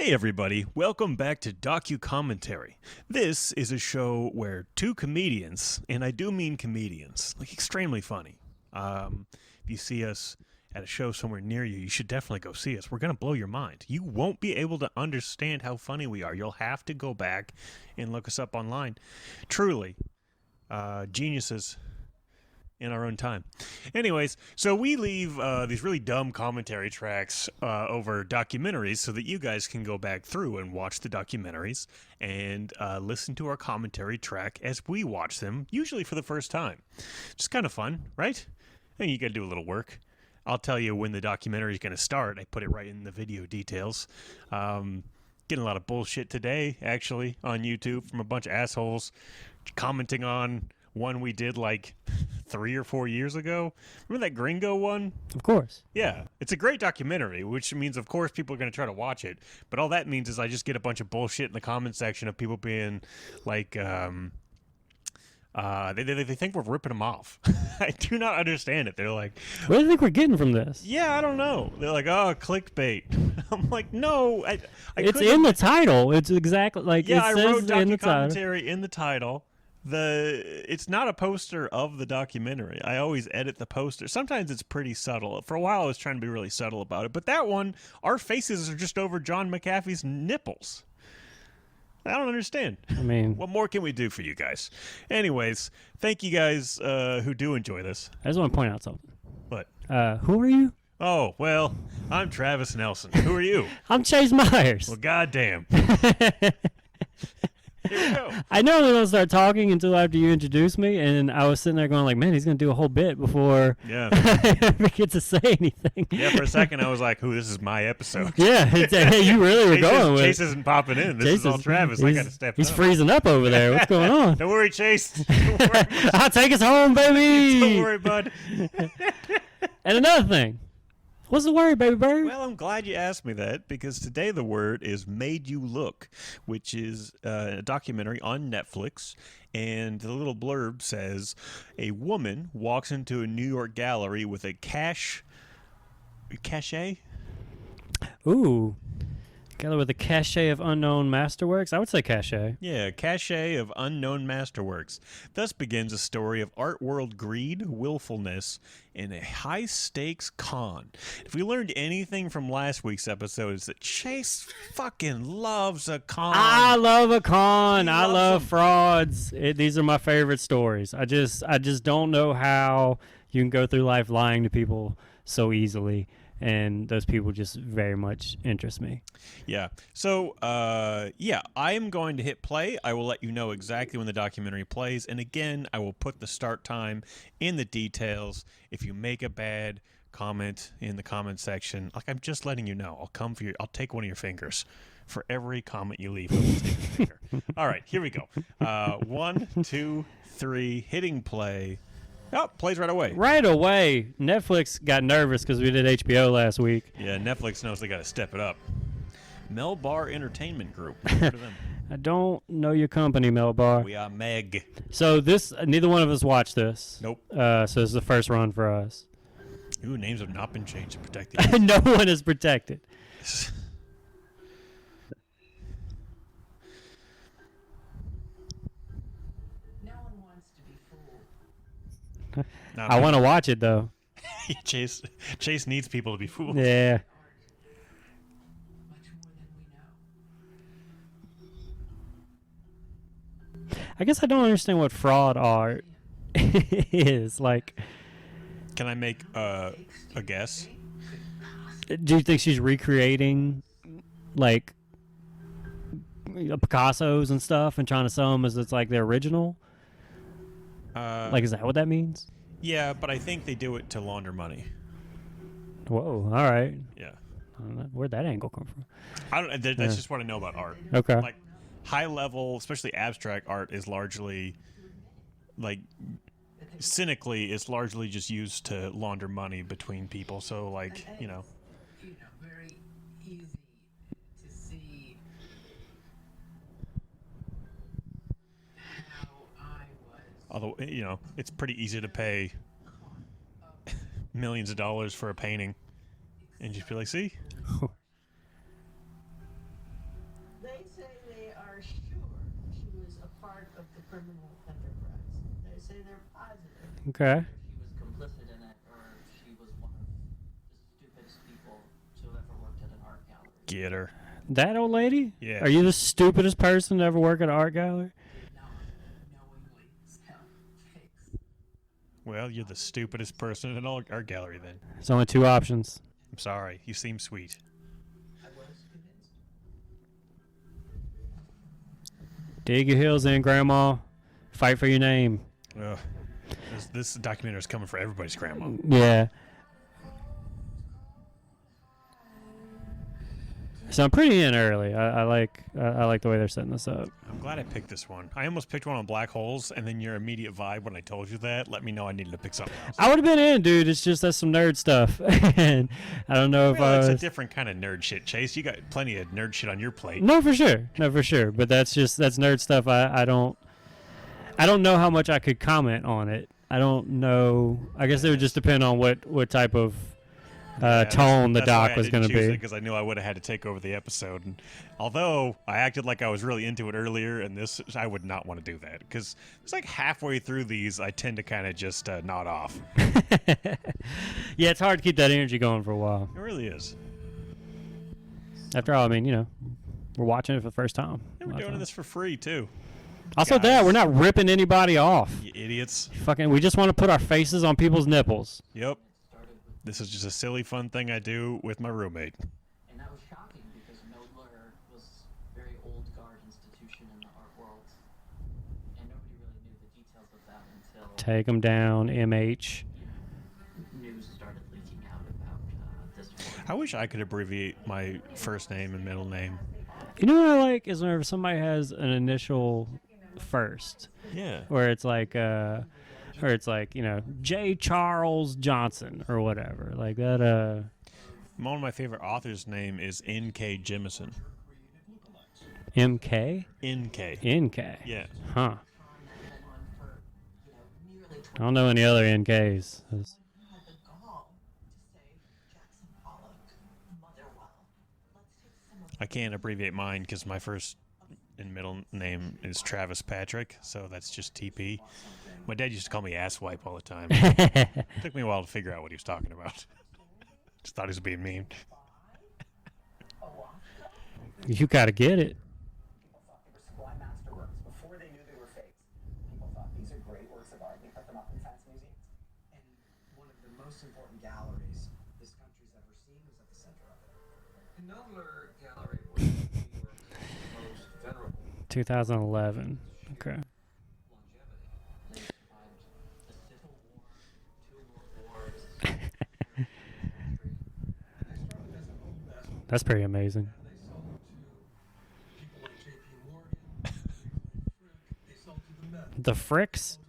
Hey everybody, welcome back to Docu-Commentary. This is a show where two comedians, and I do mean comedians, like extremely funny. If you see us at a show somewhere near you, you should definitely go see us. We're going to blow your mind. You won't be able to understand how funny we are. You'll have to go back and look us up online. Truly, geniuses in our own time. Anyways, so we leave these really dumb commentary tracks over documentaries so that you guys can go back through and watch the documentaries and listen to our commentary track as we watch them, usually for the first time. Just kind of fun, right? And you got to do a little work. I'll tell you when the documentary is going to start. I put it right in the video details. Getting a lot of bullshit today, actually, on YouTube from a bunch of assholes commenting on one we did like 3 or 4 years ago. Remember that Gringo one? Of course. Yeah. It's a great documentary, which means, of course, people are going to try to watch it. But all that means is I just get a bunch of bullshit in the comment section of people being like, they think we're ripping them off. I do not understand it. They're like, what do you think we're getting from this? yeah, I don't know. They're like, oh, clickbait. I'm like, no. It's in the title. It's exactly like yeah, it I says wrote in the title. docu-commentary in the title. It's not a poster of the documentary. I always edit the poster. Sometimes it's pretty subtle. For a while, I was trying to be really subtle about it. But that one, our faces are just over John McAfee's nipples. I don't understand. I mean, what more can we do for you guys? Anyways, thank you guys who do enjoy this. I just want to point out something. What? Who are you? Oh, well, I'm Travis Nelson. Who are you? I'm Chase Myers. Well, goddamn. Here we go. I normally don't start talking until after you introduce me, and I was sitting there going like, man, he's going to do a whole bit before I ever get to say anything. Yeah, for a second I was like, "Ooh, this is my episode." Yeah, hey, you really were going with Chase isn't popping in. This is all Travis. I got to step He's up. freezing up over there. What's going on? Don't worry, Chase. Don't worry. I'll take us home, baby. Don't worry, bud. And another thing. What's the word, baby bird? Well, I'm glad you asked me that because today the word is Made You Look, which is a documentary on Netflix. And the little blurb says, a woman walks into a New York gallery with a cachet? Ooh. Together with a cachet of unknown masterworks? I would say cachet. Yeah, cachet of unknown masterworks. Thus begins a story of art world greed, willfulness, and a high-stakes con. If we learned anything from last week's episode, it's that Chase fucking loves a con. I love a con. I love them. frauds. These are my favorite stories. I just don't know how you can go through life lying to people so easily. And those people just very much interest me. Yeah. So, I am going to hit play. I will let you know exactly when the documentary plays. And again, I will put the start time in the details. If you make a bad comment in the comment section, like I'm just letting you know, I'll take one of your fingers. For every comment you leave, I will take a finger. All right, here we go. 1, 2, 3, hitting play. Oh, plays right away. Right away. Netflix got nervous because we did HBO last week. Yeah, Netflix knows they got to step it up. Melbar Entertainment Group. Heard of them? I don't know your company, Melbar. We are Meg. So neither one of us watched this. Nope. So this is the first run for us. Ooh, names have not been changed to protect the No one is protected. I want to watch it though. Chase needs people to be fooled. Yeah. I guess I don't understand what fraud art is. Like, Can I make a guess? do you think she's recreating like Picasso's and stuff and trying to sell them as it's like the original? Like, is that what that means? Yeah, but I think they do it to launder money. Whoa! All right. Yeah. I don't know. Where'd that angle come from? That's just what I know about art. Okay. Like high level, especially abstract art, is largely like cynically, it's largely just used to launder money between people. So like very easy to see how I was. although it's pretty easy to pay millions of dollars for a painting and just be like, see, say they are sure she was a part of the criminal enterprise. They say they're positive. Okay. She was complicit in it, or she was one of the stupidest people to have ever worked at an art gallery. Get her. That old lady? Yeah. Are you the stupidest person to ever work at an art gallery? Did not knowingly sell fakes. Well, you're the stupidest person in an art gallery then. There's only two options. I'm sorry. You seem sweet. I was convinced. Dig your heels in, Grandma. Fight for your name. Ugh. This documentary is coming for everybody's grandma. Yeah. So I'm pretty in early. I like the way they're setting this up. I'm glad I picked this one. I almost picked one on black holes, and then your immediate vibe when I told you that let me know I needed to pick something else. I would have been in, dude. It's just that's some nerd stuff, and I don't know if Well, I it's was. a different kind of nerd shit, Chase. You got plenty of nerd shit on your plate. No, for sure. But that's nerd stuff. I don't know how much I could comment on it. I don't know. I guess it would just depend on what type of tone the doc was going to be. Because I knew I would have had to take over the episode. And although I acted like I was really into it earlier, and this I would not want to do that because it's like halfway through these, I tend to kind of just nod off. Yeah, it's hard to keep that energy going for a while. It really is. After all, I mean, we're watching it for the first time. And we're doing this for free too. Also, guys. we're not ripping anybody off. You idiots. We just want to put our faces on people's nipples. Yep. This is just a silly, fun thing I do with my roommate. And that was shocking because Knoedler was a very old guard institution in the art world, and nobody really knew the details of that until Take them down, MH. news started leaking out about this work. I wish I could abbreviate my first name and middle name. You know what I like is whenever somebody has an initial first, Yeah. where it's like, J. Charles Johnson or whatever, like that. One of my favorite authors' name is N.K. Jemisin. M.K. N.K. N.K. Yeah. Huh. I don't know any other NKs. Had the gall to say Jackson Pollock, Motherwell. Let's take some of I can't abbreviate mine because my first and middle name is Travis Patrick, so that's just TP. My dad used to call me asswipe all the time. It took me a while to figure out what he was talking about. Just thought he was being mean. You gotta get it. People thought they were sublime masterworks before they knew they were fakes. People thought these are great works of art. They put them up in fancy museums. And one of the most important galleries this country's ever seen was at the center of it. The Knoedler Gallery was New York's most venerable 2011. Okay. Longevity. They survived a civil war, 2 world wars. That's pretty amazing. They sold to people like J.P. Morgan, they sold to the Met. The Fricks?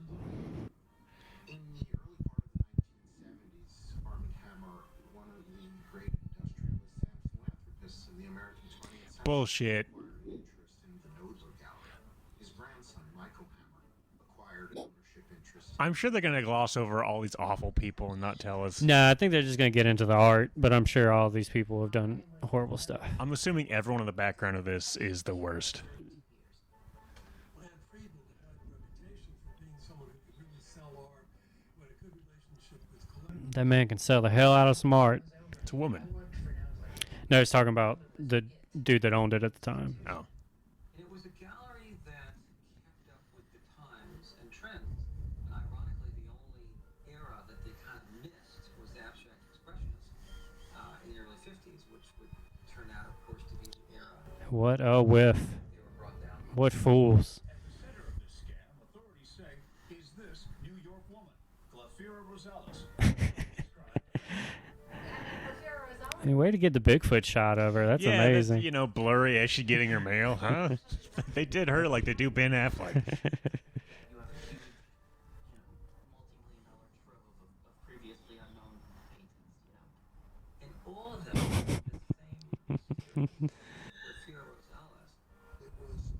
In the early part of the 1970s, Armand Hammer, one of the great industrialists and philanthropists in the American 20th century, Bullshit. acquired interest in the Knoedler Gallery. His grandson, Michael Hammer, acquired ownership interest. I'm sure they're going to gloss over all these awful people and not tell us. No, I think they're just gonna get into the art, but I'm sure all these people have done horrible stuff. I'm assuming everyone in the background of this is the worst. Land Friedman had a reputation for being someone who could really sell art, who had a good relationship with collectors. That man can sell the hell out of some art. It's a woman. No, he's talking about the dude that owned it at the time. Oh. It was a gallery that kept up with the times and trends. And ironically, the only era that they kind of missed was abstract expressionism in the early 50s, which would turn out, of course, to be the era What a whiff. they were brought down. What fools. At the center of this scam, authorities say, is this New York woman, Glafira Rosales. I mean, way to get the Bigfoot shot of her. That's yeah, amazing. That's, blurry as she getting her mail, huh? They did her like they do Ben Affleck. You have a huge, multi-million-dollar trove of previously unknown paintings, And all of them were the same Glafira Rosales. It was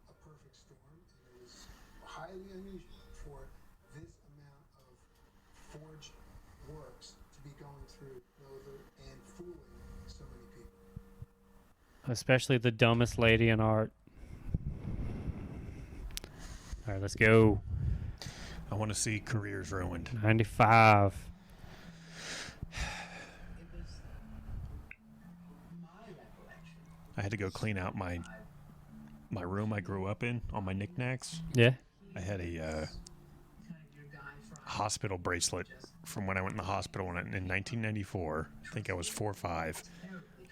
a perfect storm, and it was highly unusual for this amount of forged works to be going through Knoedler and fooling so many people. Especially the dumbest lady in art. All right, let's go. I want to see careers ruined. 95. It was my recollection. I had to go clean out my room I grew up in, all my knickknacks. Yeah. I had a Kind of your guy from hospital bracelet from when I went in the hospital in 1994. I think I was 4 or 5.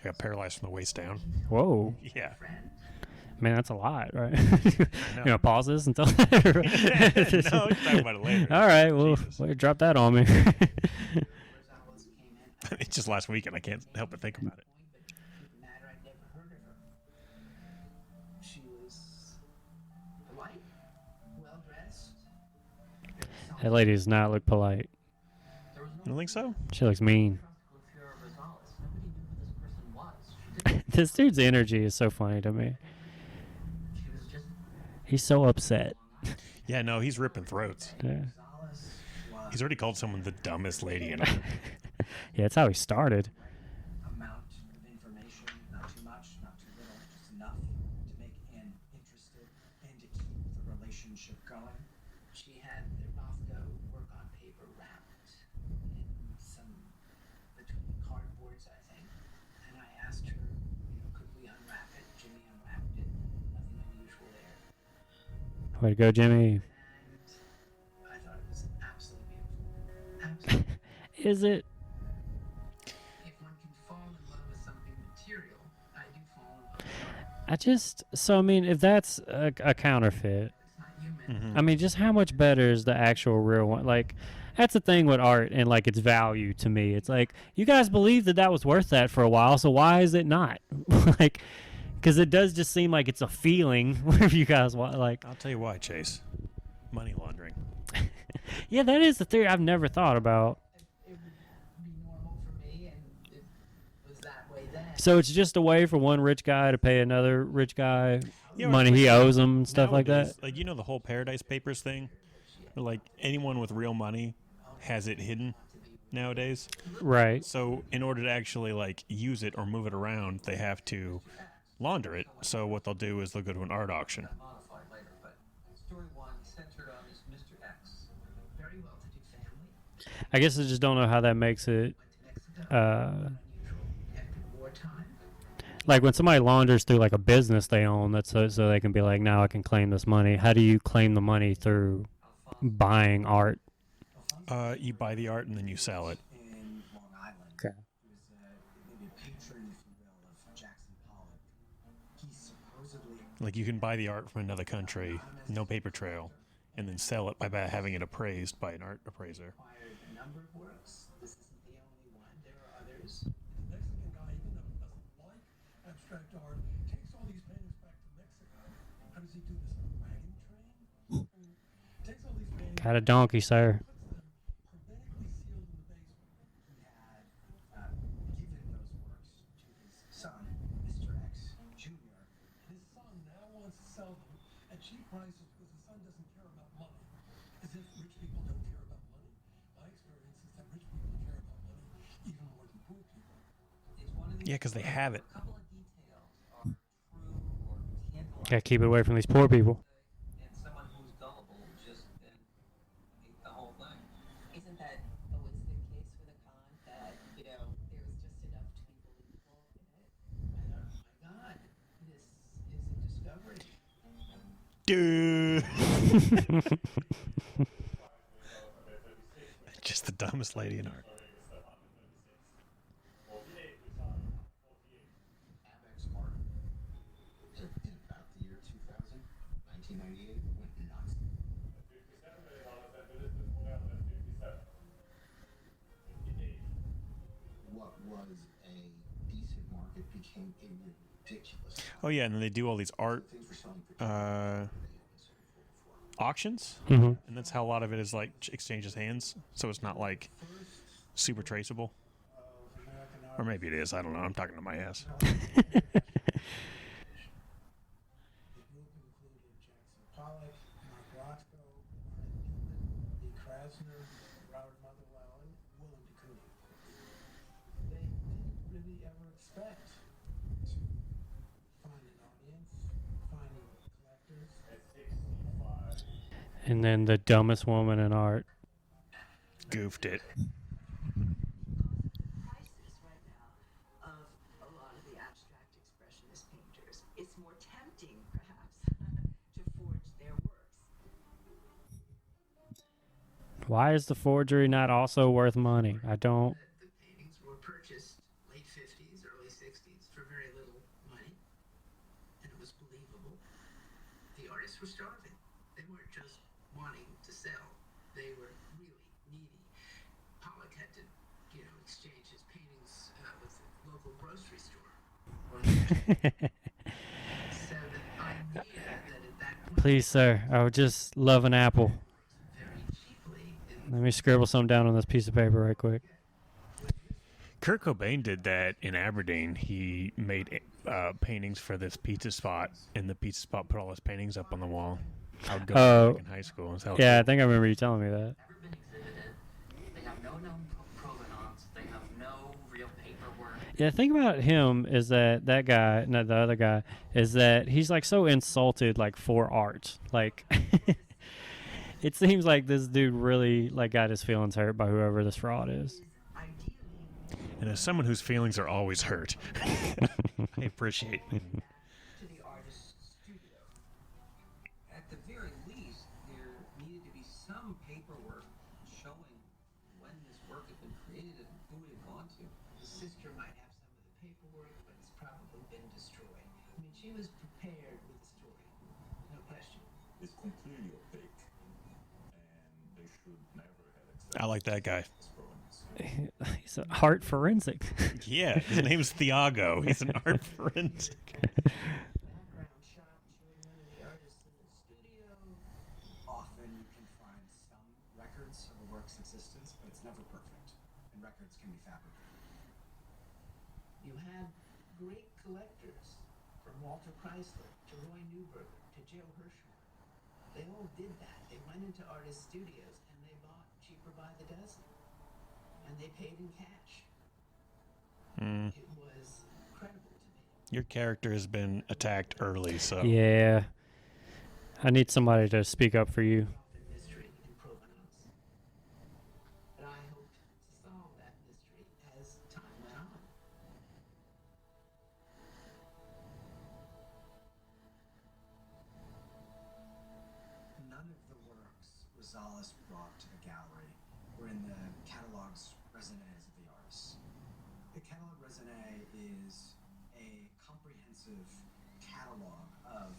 I got paralyzed from the waist down. Whoa. Yeah. Man, that's a lot, right? You know, pause this until. No, we can talk about it later. All right, well, Jesus. drop that on me. It's just last weekend. I can't help but think about it. matter, I'd never heard of her. She was polite, well dressed. That lady does not look polite. You don't think so? She looks mean. Glafira Rosales. Nobody knew who this person was. She didn't. This dude's energy is so funny to me. She was just He's so upset. Yeah, no, he's ripping throats. Yeah, He's already called someone the dumbest lady in art. yeah, that's how he started. amount of information, not too much, not too little, just enough to make Anne interested and to keep the relationship going. She had the Rothko work on paper wrapped in some between cardboards, I think. And I asked her, could we unwrap it? Jimmy unwrapped it. Nothing unusual there. Way to go, Jimmy. And I thought it was absolutely beautiful. Absolutely. Is it? If one can fall in love with something material, I do fall in love with art. So I mean, if that's a counterfeit, It's not human. I mean, just how much better is the actual real one? Like, that's the thing with art and like its value to me. It's like, you guys believe that was worth that for a while, so why is it not? Like, because it does just seem like it's a feeling whenever you guys want. Like, I'll tell you why, Chase. Money laundering. yeah, that is the theory I've never thought about. It would be normal for me, and it was that way then. So it's just a way for one rich guy to pay another rich guy Yeah, money it's he like owes him and stuff like that. nowadays, like, you know the whole Paradise Papers thing? Where, like, anyone with real money has it hidden nowadays. Right. So in order to actually, like, use it or move it around, they have to launder it. So what they'll do is they'll go to an art auction. Modified later, but story one centered on this Mr. X. Very well-to-do family. I guess I just don't know how that makes it. Went to Mexico. Unusual after wartime. Like when somebody launders through like a business they own, that's so they can be like, now I can claim this money. How do you claim the money through buying art? You buy the art and then you sell it. In Long Island. Okay. He was maybe a patron, if you will, of Jackson Pollock. He supposedly Like, you can buy the art from another country, no paper trail, and then sell it by having it appraised by an art appraiser. acquired a number of works. This isn't the only one. There are others. The Mexican guy, even though he doesn't like abstract art, takes all these paintings back to Mexico. How does he do this? On a wagon train? I mean, takes all these paintings, Got a donkey, sir. puts them hermetically sealed in the basement. He had given those works to his son, Mr. X Jr. His son now wants to sell them at cheap prices because his son doesn't care about money. As if rich people don't care about money. My experience is that rich people care about money even more than poor people. It's one of these Yeah, because they have it. a couple of details are true or tantalizing, Gotta keep it away from these poor people. and someone who's gullible just then ate the whole thing. Isn't that always the case with a con, that, there was just enough to be believable in it? And my God, this is a discovery. Dude. Just the dumbest lady in art. Abex art in about the year 2000, 1998, went nuts. What was a decent market became a ridiculous. Oh, yeah, and then they do all these art Things were selling for auctions. Mm-hmm. And that's how a lot of it is, like, exchanges hands. So it's not, like, super traceable. Or maybe it is. I don't know. I'm talking to my ass. The group included Jackson Pollock, Mark Rothko, Martin Newman, Lee Krasner, Robert Motherwell, and Willem de Kooning. They didn't really ever expect to And then the dumbest woman in art. Goofed it. Prices right now of a lot of the abstract expressionist painters, it's more tempting, perhaps, to forge their works. Why is the forgery not also worth money? I don't. The paintings were purchased late 50s, early 60s for very little money, and it was believable. The artists were starving. They weren't just wanting to sell. They were really needy. Pollock had to, exchange his paintings with the local grocery store. So the idea that at that point, Please, sir, I would just love an apple. very cheaply, Let me scribble some down on this piece of paper right quick. Kurt Cobain did that in Aberdeen. He made paintings for this pizza spot, and the pizza spot put all his paintings up on the wall. I would go Oh. back in high school. And sell Yeah, I think I remember you telling me that. Never been exhibited. They have no known provenance. They have no real paperwork. Yeah, the thing about him is that guy, not the other guy, is that he's like so insulted like for art. Like it seems like this dude really like got his feelings hurt by whoever this fraud is. And as someone whose feelings are always hurt, I appreciate it. to the artist's studio. At the very least, there needed to be some paperwork showing when this work had been created and who it had gone to. The sister might have some of the paperwork, but it's probably been destroyed. I mean, she was prepared with the story, no question. It's completely opaque, and they should never have accepted I like that guy. this drawings. He's an art forensic. Yeah, his name's Thiago. He's an art forensic. Background shot showing one of the artists in the studio. Often you can find some records of a work's existence, but it's never perfect, and records can be fabricated. You had great collectors, from Walter Chrysler to Roy Neuberger to Joe Hirschhorn. They all did that. They went into artist studios and they bought cheaper by the dozen, and they paid in cash. It was incredible to me. Your character has been attacked early, so Yeah. I need somebody to speak up for you. Often mystery in provenance. But I hoped to solve that mystery as time went on. None of the works Rosales brought to the gallery were in the catalogue's raisonnés of the artists. The catalog raisonné is a comprehensive catalog of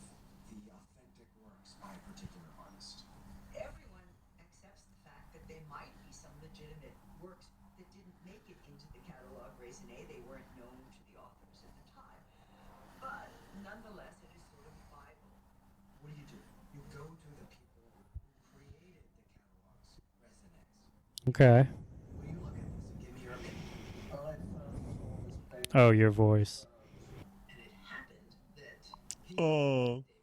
the authentic works by a particular artist. Everyone accepts the fact that there might be some legitimate works that didn't make it into the catalog raisonné. They weren't known to the authors at the time. But nonetheless, it is sort of a Bible. What do? You go to the people who created the catalog's raisonnés. Okay. Will you look at this and give me your opinion? Oh, your voice. And it happened that he, Oh. David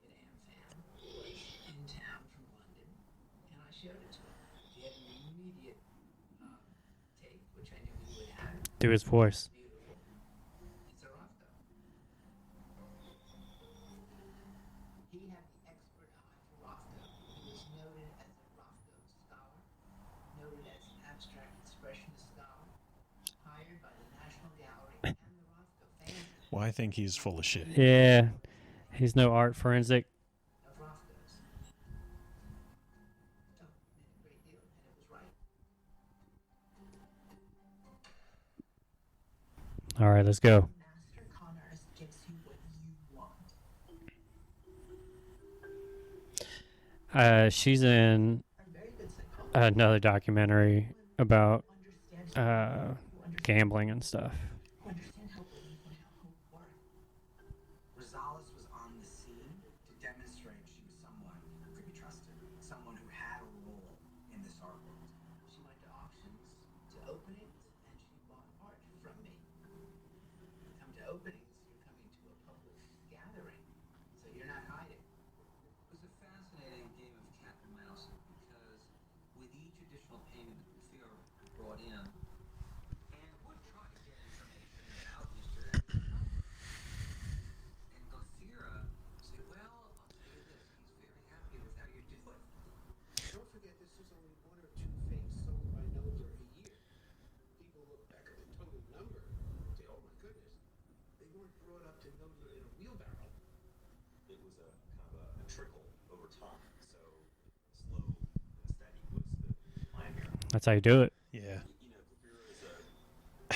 Amfam, was in town from London, and I showed it to him. He had an immediate take, which I knew he would have. Do his voice. Beautiful. It's a Rothko. He had the expert eye for Rothko. He was noted as a Rothko scholar, noted as an abstract expressionist scholar, hired by the National Gallery and the Rothko family well, I think he's full of shit. Yeah. He's no art forensic. of Rothkos. So, did a great deal, and it was right. All right, let's go. Master con artist gives you what you want. She's in I'm very good psychologist. another documentary about Who understands gambling and stuff. who understand how belief and how hope work. Rosales was on the scene to demonstrate she was someone who could be trusted, someone who had a role in this art world. She went to auctions, to openings, and she bought art from me. Come to openings, you're coming to a public gathering, so you're not hiding. It was a fascinating game of cat and mouse because with each additional payment that Theo brought in, and would try to get information about Mr. And Gothira said, well, I'll tell you this, he's very happy with how you're doing. was a kind of a trickle over time. So slow and steady was the plan here. That's how you do it. Yeah. You know, Glafira is a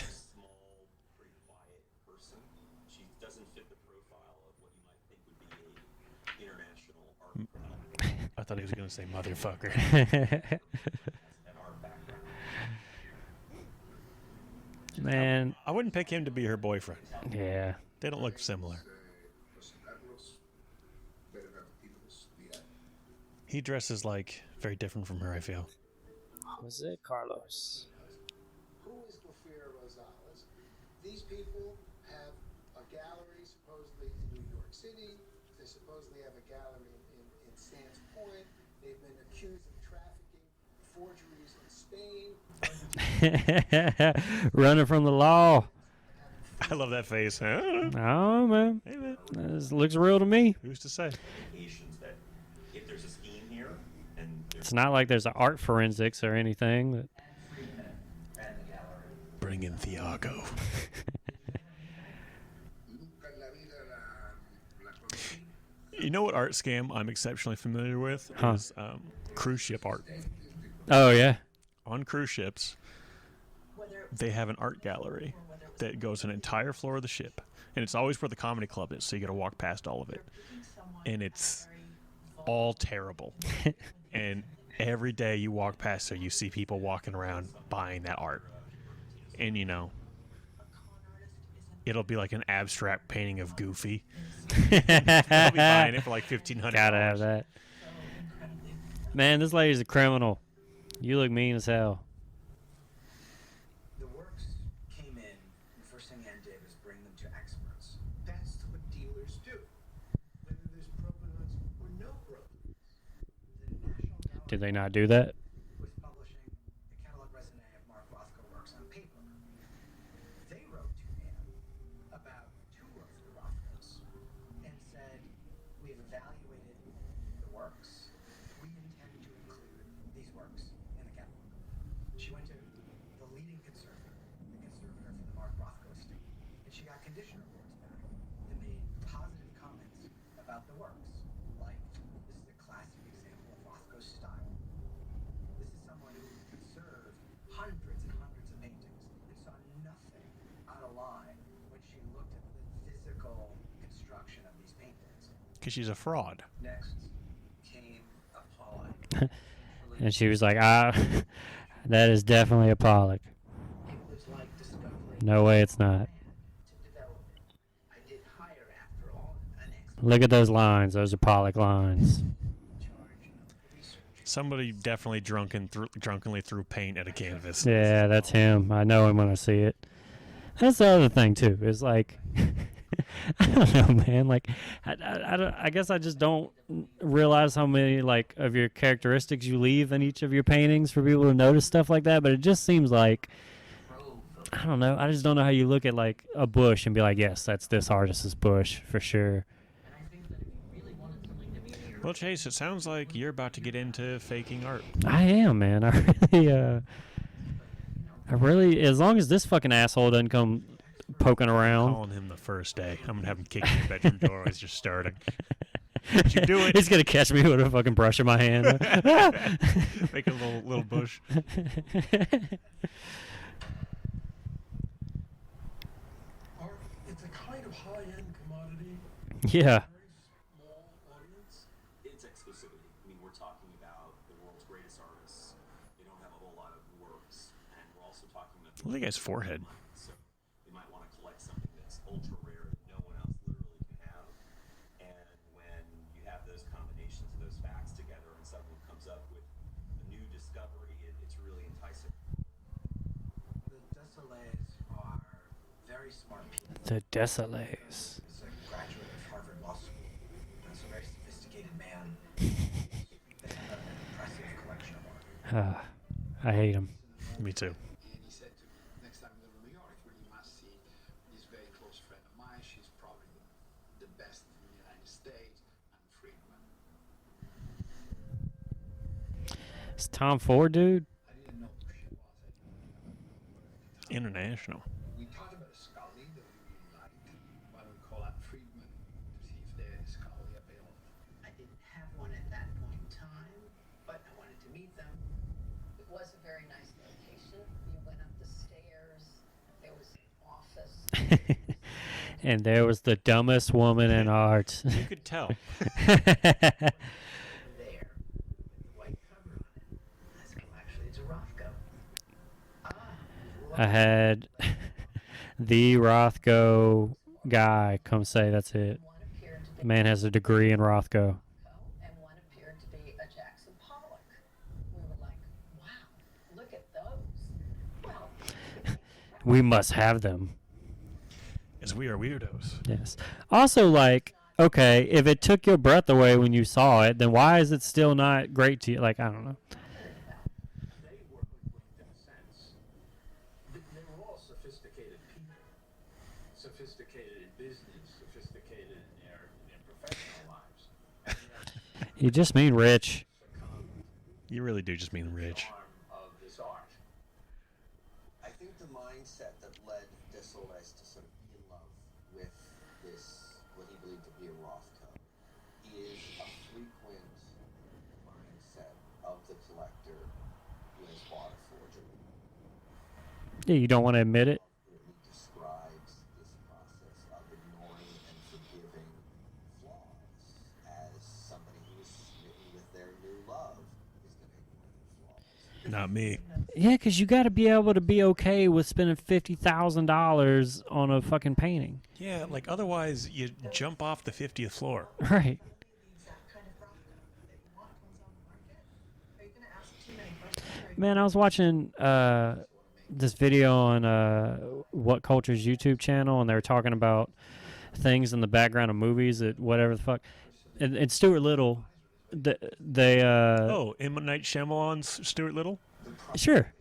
small, pretty quiet person. She doesn't fit the profile of what you might think would be a international art criminal. I thought he was going to say motherfucker. An art background. Man, I wouldn't pick him to be her boyfriend. yeah. They don't look similar. He dresses like very different from her, I feel. Jose Carlos. Who is Glafira Rosales? These people have a gallery supposedly in New York City. They supposedly have a gallery in Sands Point. They've been accused of trafficking, forgeries in Spain. Running from the law. I love that face. Huh? Oh, man. Hey, man. This looks real to me. Who's to say? Indications that if there's a scheme here, and there's It's not like there's an art forensics or anything. But Friedman ran the gallery. Bring in Thiago. You know what art scam I'm exceptionally familiar with? Huh. Is cruise ship art. oh, yeah. On cruise ships, they have an art gallery that goes an entire floor of the ship. And it's always where the comedy club is, so you got to walk past all of it. And it's all terrible. And every day you walk past there, you see people walking around buying that art. And, you know, it'll be like an abstract painting of Goofy. They'll be buying it for like $1,500. Gotta have that. Man, this lady's a criminal. You look mean as hell. The works came in, and the first thing Ann did was bring them to experts. That's what dealers do. Whether there's provenance or no provenance. The National Gallery Did they not do that? was publishing the catalog resume of Mark Rothko works on paper. They wrote to Ann about two of the Rothkos and said, we've evaluated the works. We intend to include these works in the catalog. She went to the leading conservator for the Mark Rothko estate, and she got condition reports back that made positive comments about the works. Like, this is a classic example of Rothko's style. This is someone who conserved hundreds and hundreds of paintings and saw nothing out of line when she looked at the physical construction of these paintings. Because she's a fraud. Next came a Pollock. And she was like, that is definitely a Pollock. It was like discovering No way it's not. to develop it. I did hire, after all, an expert Look at those lines. Those are Pollock lines. in charge of research. Somebody definitely drunkenly threw paint at a canvas. Yeah, that's him. I know him when I see it. That's the other thing, too. Is like, I don't know, man. Like, I guess I just don't realize how many, like, of your characteristics you leave in each of your paintings for people to notice stuff like that. But it just seems like, I don't know. I just don't know how you look at, like, a bush and be like, yes, that's this artist's bush for sure. Well, Chase, it sounds like you're about to get into faking art. I am, man. I really, as long as this fucking asshole doesn't come poking around. Calling him the first day. I'm gonna have him kick in your bedroom door as you're starting. Did you do it? He's gonna catch me with a fucking brush in my hand. Make a little bush. Art, it's a kind of high-end commodity. Yeah. Very small audience. it's exclusivity. I mean, we're talking about the world's greatest artists. They don't have a whole lot of works, and we're also talking about Look at that guy's forehead. So they might want to collect something that's ultra rare that no one else literally can have. And when you have those combinations of those facts together, and someone comes up with a new discovery, it's really enticing. The Desolés are very smart people. The Desolés. He's a graduate of Harvard Law School. He's a very sophisticated man. They have an impressive collection of art. I hate him. Me too. And he said to me, next time you live in New York, where you must see this very close friend of mine. She's probably the best in the United States, and Friedman. It's Tom Ford, dude. I didn't know who she was. International. We talked about a scholarly that we really liked. Why don't we call out Friedman to see if there is scholarly available. And there was the dumbest woman in art. You could tell. There, with the white cover on it. That's cool. Actually, it's a Rothko. I had the Rothko guy come say that's it. One appeared to be Man has a degree in Rothko. and one appeared to be a Jackson Pollock. We were like, wow, look at those. Well, We must have them. As we are weirdos. Yes. Also, like, okay, if it took your breath away when you saw it, then why is it still not great to you? Like, I don't know. They were hoodwinked in a sense. They were all sophisticated people. Sophisticated in business, sophisticated in their professional lives. And yet You just mean rich. succumbed You really do just mean to the rich. charm of this art. I think the mindset that led Desolés to sort of be in love with this, what he believed to be a Rothko, is a frequent mindset of the collector who has bought a forgery. Yeah, you don't want to admit it. Accurately describes this process of ignoring and forgiving flaws as somebody who is smitten with their new love is going to ignore their flaws. Not me. Yeah, because you got to be able to be okay with spending $50,000 on a fucking painting. Yeah, like otherwise you jump off the 50th floor. Right. The exact kind of Rothko that you want comes on the market? Are you going to ask too many questions? Or are you Man, I was watching this video on What Culture's YouTube channel, and they were talking about things in the background of movies that whatever the fuck. And Stuart Little, they Oh, M. Night Shyamalan's Stuart Little? sure.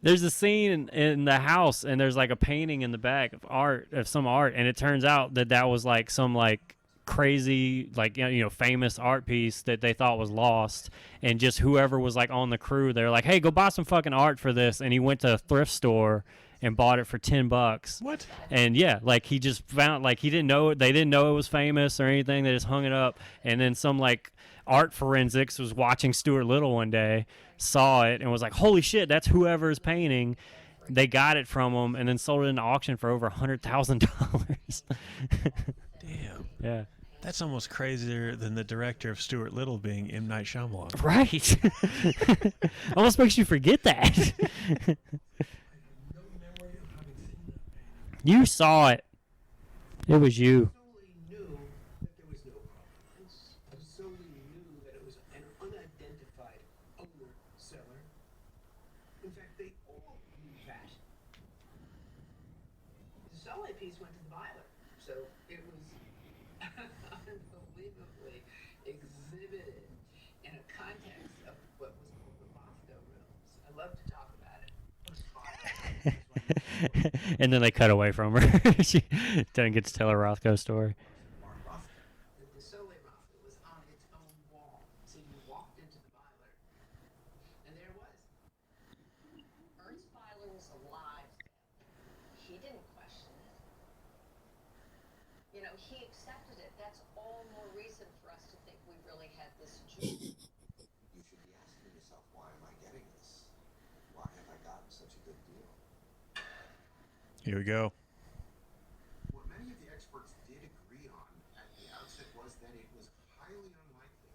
There's a scene in the house, and there's like a painting in the back of some art, and it turns out that was like some like crazy like famous art piece that they thought was lost, and just whoever was like on the crew, they're like, hey, go buy some fucking art for this, and he went to a thrift store and bought it for $10. What? And yeah, like he just found, like he didn't know it, they didn't know it was famous or anything. They just hung it up, and then some like art forensics was watching Stuart Little one day, saw it, and was like, holy shit, that's whoever's painting. They got it from him and then sold it in auction for over $100,000. Damn. Yeah. That's almost crazier than the director of Stuart Little being M. Night Shyamalan. Right. Almost makes you forget that. No memory of having seen that painting. You saw it. It was you. Solely knew that there was no provenance. Solely knew that it was an unidentified owner seller. In fact, they all knew that. the Soleil piece went to the Byler, so it was unbelievably exhibited in a context of what was called the Rothko rooms. I love to talk about it. And then they cut away from her. She doesn't get to tell her Rothko story. Mark Rothko. The Soleil Rothko was on its own wall, so you walked into the Byler, and there it was. Ernst Byler was alive then. He didn't question it. You know, he accepted it. That's all more reason for us to think we really had this jewel. You should be asking yourself, why am I getting this? Why have I gotten such a good deal? Here we go. What many of the experts did agree on at the outset was that it was highly unlikely,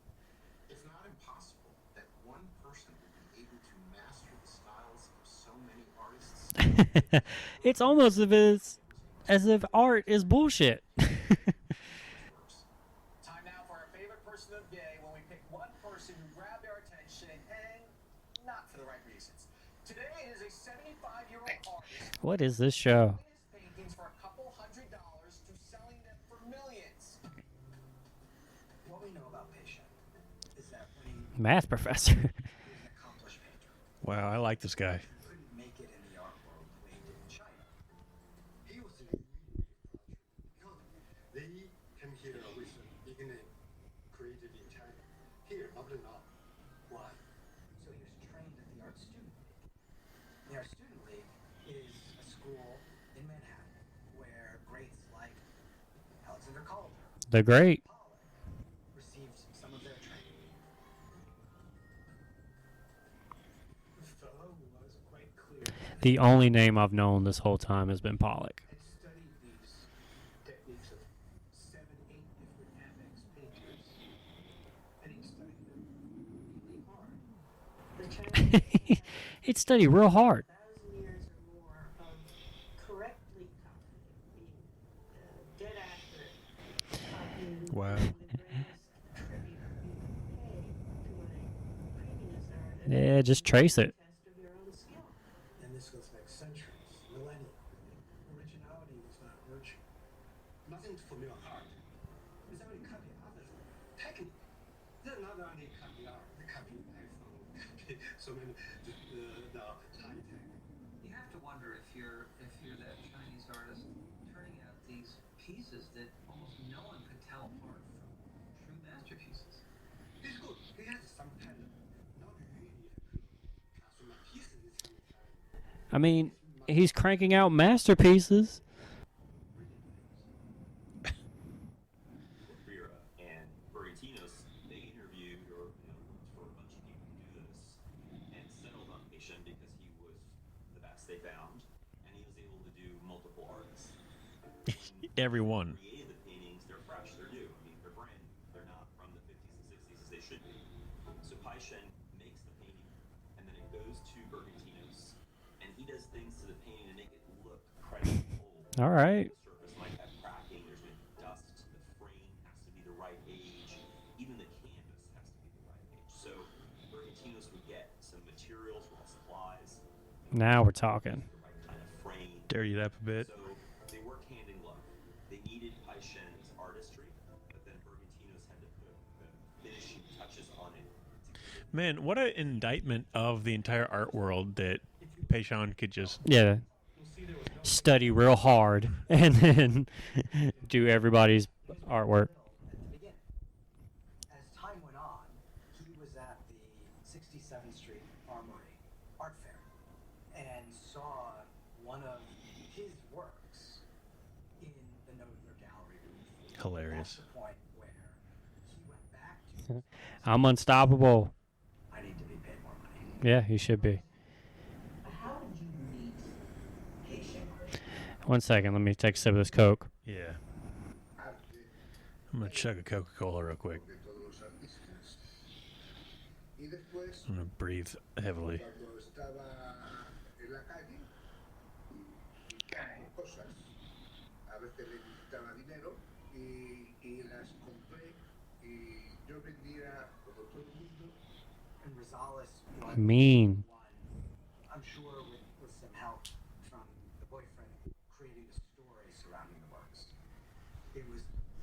if not impossible, that one person would be able to master the styles of so many artists. It's almost as if art is bullshit. Time now for our favorite person of the day, when we pick one person who grabbed our attention and not for the right reasons. Today it is a 75-year-old artist What is this show? selling his paintings for a couple $100 to selling them for millions. What we know about Pesha is that when he Math professor. was an accomplished painter, Wow, I like this guy. he couldn't make it in the art world the way he did in China. He was an immediate culture. They came here with a beginning created in China. Here, up and up. Why? So he was trained at the Art Student League. The Art Student League is a school in Manhattan where greats like Alexander Calder, The Great. Pollock received some of their training. The fellow was a great The only name I've known this whole time has been Pollock. Had studied these techniques of 7, 8 different Amex painters, and he studied them really hard. The Chinese He'd study real hard. 1,000 years or more of correctly copying, being dead accurate, copying Wow. the greatest tribute you can pay to a previous artist. Yeah, just trace it. Test of your own skill. And this goes back centuries, millennia. Originality was not a virtue. Nothing for me on art. It's only copy others. Technique. They're not only copy art, they copy iPhone, copy so many the high tech. You have to wonder if you're that Chinese artist turning out these pieces that almost no one could tell apart from true masterpieces. It's good. He has some talent. Not really. Some pieces is some talent. I mean, he's cranking out masterpieces. Vera and Bergantinos, they interviewed or looked for a bunch of people to do this and settled on Patient because he was the best they found and he was able to do multiple artists. Everyone. Created the paintings, they're fresh, they're new. I mean, they're brand new. They're not from the 50s and 60s as they should be. So Paishen makes the painting and then it goes to Bergantinos and he does things to the painting to make it look incredibly old. All right. The surface might have cracking, there's been dust, the frame has to be the right age, even the canvas has to be the right age. So Bergantinos would get some materials, raw supplies, Now we're talking. the right kind of frame. Dirty it up a bit. So they work hand in glove. They needed Paishen's artistry, but then Bergantinos had to put the finishing touches on it. Man, what an indictment of the entire art world that Paishan could just. Yeah. Study real hard and then do everybody's artwork. At the beginning. As time went on, he was at the 67th Street Armory Art Fair and saw one of his works in the Knoedler Gallery booth. Hilarious. That's the point where he went back to, I'm unstoppable. I need to be paid more money. Yeah, he should be. How did you meet Haitian? 1 second, let me take a sip of this Coke. Yeah. I'm going to chug a Coca Cola real quick. de todos los artistas. Y después, I'm going to breathe heavily. cuando estaba en la calle y compraba cosas, a veces le necesitaba dinero y las compré y yo vendía como todo el mundo. And Rosales was Mean. one, I'm sure with some help from the boyfriend, creating a story surrounding the works. It was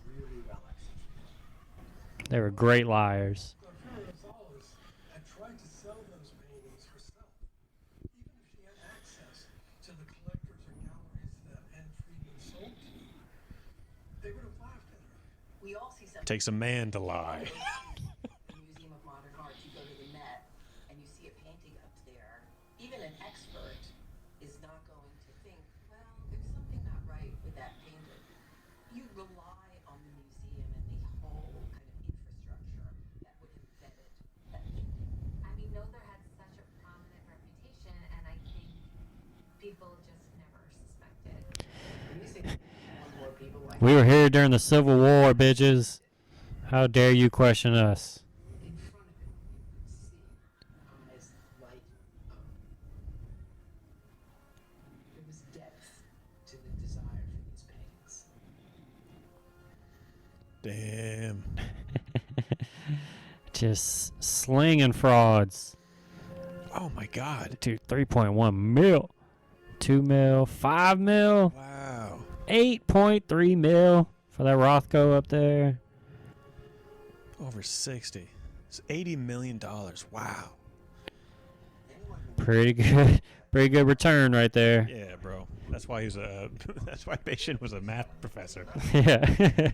really well executed. They were great liars. Garcia Rosales had tried to sell those paintings herself, even if she had access to the collectors or galleries that Anne Friedman sold to. They would have laughed at her. We all see something. Takes a man to lie. The Museum of Modern Art, you go to the Met and you see a painting up there. Even an expert is not going to think, well, there's something not right with that painting. You rely on the museum and the whole kind of infrastructure that would have vetted that painting. I mean, Knoedler had such a prominent reputation, and I think people just never suspected. When you say one more people like We were here during the Civil War, bitches. How dare you question us? in front of it, you could see eyes light up. There was depth to the desire for these paintings. Damn. Just slinging frauds. Oh my God. Dude, 3.1 mil. 2 mil. 5 mil. Wow. 8.3 mil for that Rothko up there. Over 60. It's $80 million. Wow. Pretty good. Pretty good return right there. Yeah, bro. That's why he's a. That's why Patient was a math professor. Yeah. Deals,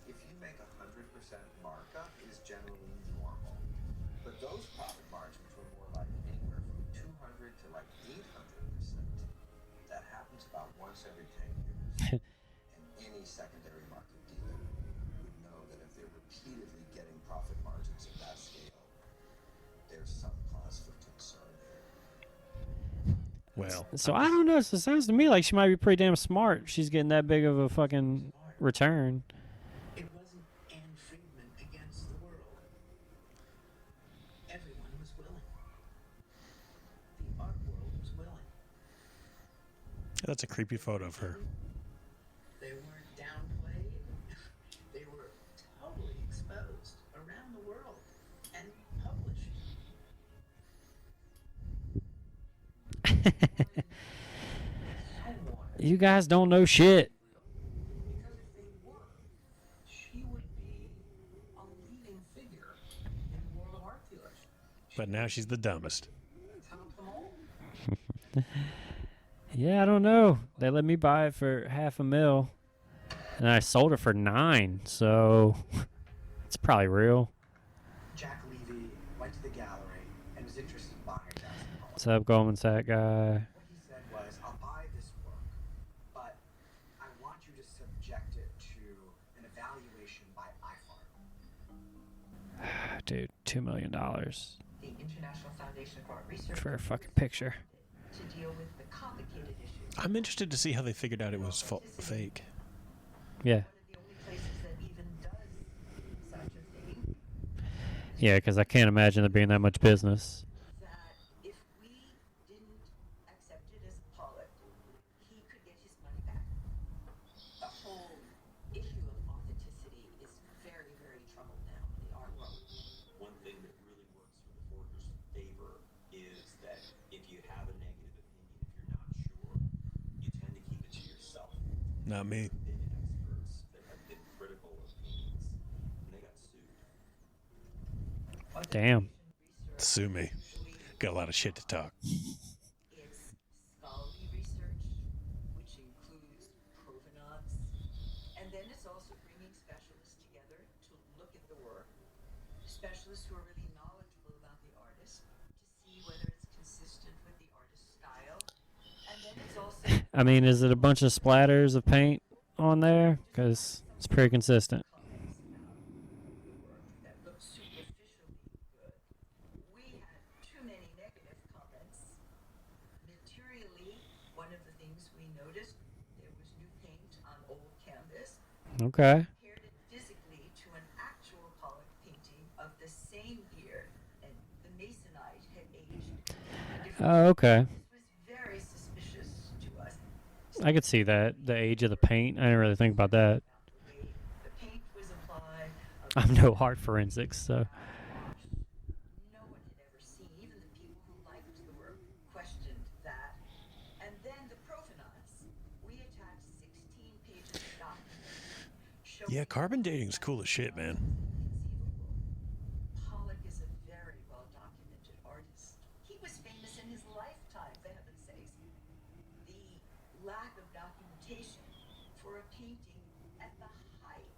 if you make 100% markup, is generally normal. But those profit margins were more like anywhere from 200 to like 800%. That happens about once every 10 years. And any secondary market dealer would know that if they're repeatedly getting profit margins at that scale, there's some cause for concern here. Well, So I don't know. So it sounds to me like she might be pretty damn smart. She's getting that big of a fucking return. It wasn't Anne Friedman against the world. Everyone was willing. The art world was willing. that's a creepy photo of her. They weren't downplayed. They were totally exposed around the world and published. You guys don't know shit. Because if they were, she would be a leading figure in the world of art dealers. But now she's the dumbest. Top them all. Yeah, I don't know. They let me buy it for $500,000, and I sold it for $9 million. So it's probably real. Jack Levy went to the gallery and was interested in buying a Jackson Pollock. What's up, Goldman Sachs guy? What he said was, I'll buy this work, but I want you to subject it to an evaluation by IFAR. Dude, $2 million The International Foundation for Art Research for a fucking picture. to deal with the complicated issues. I'm interested to see how they figured out it was fake. Yeah. One of the only places that even does such a thing. Yeah, because I can't imagine there being that much business. That if we didn't accept it as Pollock, he could get his money back. The whole issue of authenticity is very, very troubled now in the art world. One thing that really works for the forger's favor is that if you have a negative opinion, if you're not sure, you tend to keep it to yourself. Not me. There have been experts that have been critical of paintings, and they got sued. Damn. Sue me. Got a lot of shit to talk. It's scholarly research, which includes provenance, and then it's also bringing specialists together to look at the work, specialists who are really knowledgeable about the artist, to see whether it's consistent with the artist's style, and then it's also I mean, is it a bunch of splatters of paint on there? Because it's pretty consistent. that looks superficially good. We had too many negative comments. Materially, one of the things we noticed, there was new paint on old canvas. Okay. Compared it physically to an actual Pollock painting of the same year, and the masonite had aged. Oh, okay. This was very suspicious to us. I could see that. The age of the paint. I didn't really think about that. The way the paint was applied, I'm no art forensics, so. no one had ever seen. Even the people who liked the work questioned that. And then the provenance. We attached 16 pages of documents. Yeah, carbon dating's cool as shit, man. Pollock is a very well-documented artist. He was famous in his lifetime, for heaven's sakes. The lack of documentation for a painting at the height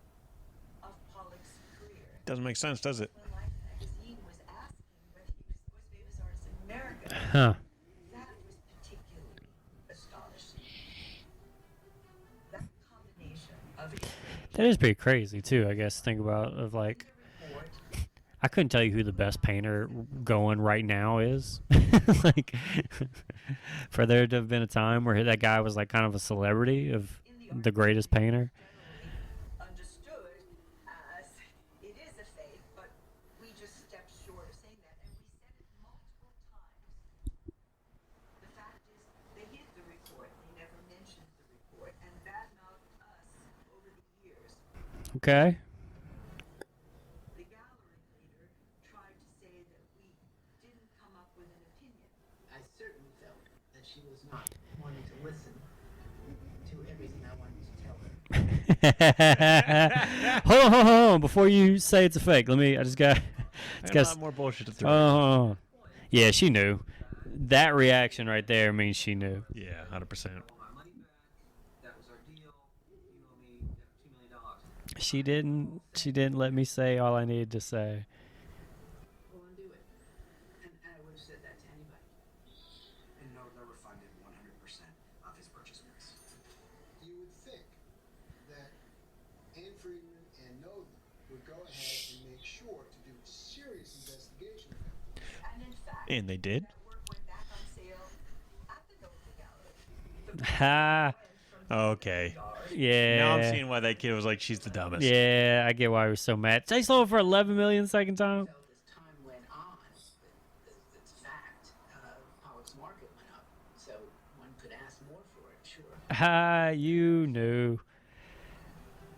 of Pollock's career. Doesn't make sense, does it? When Life magazine was asking whether he was the most famous artist in America, Huh. that was particularly astonishing. That combination of That is pretty crazy, too, I guess, to think about. Of like, report I couldn't tell you who the best painter going right now is. Like, for there to have been a time where that guy was like kind of a celebrity of the greatest painter. generally understood as it is a faith, but we just stepped short of saying that, and we said it multiple times. The fact is, they hid the report. They never mentioned the report, and badmouthed us over the years. Okay. The gallery leader tried to say that we didn't come up with an opinion. I certainly felt that she was not wanting to listen to everything I wanted to tell her. Hold on. Before you say it's a fake, I just got. I got a lot more bullshit to throw. Yeah, she knew. That reaction right there means she knew. Yeah, 100%. My money back. That was our deal. You owe me $2 million. She didn't let me say all I needed to say. We'll undo it. And I would have said that to anybody. And Knoedler refunded 100% of his purchase price. You would think that Anne Friedman and Knoedler would go ahead and make sure to do serious investigation. And in fact, And they did? that work went back on sale at the Ha. Okay. Yeah. Now I'm seeing why that kid was like, she's the dumbest. Yeah, I get why he was so mad. They sold it for 11 million the second time. So as time went on, it's a fact, how its market went up. So one could ask more for it, sure. Ha, you knew.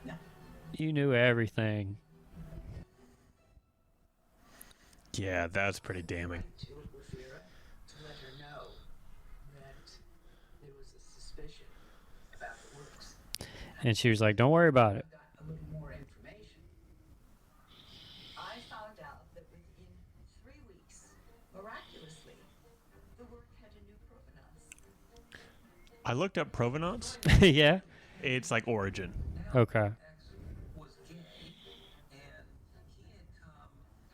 No. You knew everything. Yeah, that's pretty damning. To Ophira to let her know that there was a suspicion about the works. And she was like, don't worry about it. Got a little more information. I found out that within 3 weeks, miraculously, the work had a new provenance. I looked up provenance. Yeah? It's like origin. Okay. X was gay, and he had come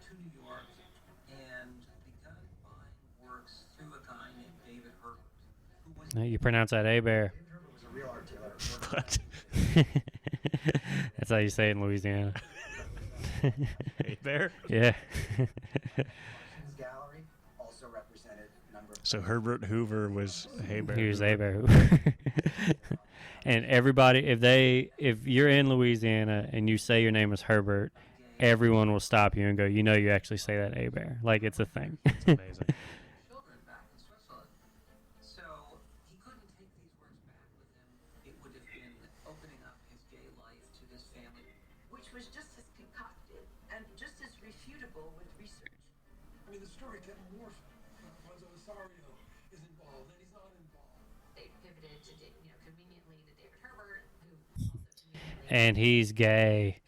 to New York and begun buying works through a guy named David Herbert, who was No, you pronounce that A-Bear. David Herbert was a real art dealer. What? That's how you say it in Louisiana. Hey, bear? Yeah. His gallery also represented a number of So Herbert Hoover was Hey Bear. He was A-Bear. And everybody, if you're in Louisiana and you say your name is Herbert, everyone will stop you and go, you know you actually say that A-Bear. Like, it's a thing. It's amazing. children back in Switzerland. So he couldn't take these works back with him. It would have been opening up his gay life to this family. Which was just as concocted and just as refutable with research. I mean, the story kept morphing. Alfonso Osorio is involved, and he's not involved. They pivoted to, conveniently to David Herbert, who also conveniently And he's gay,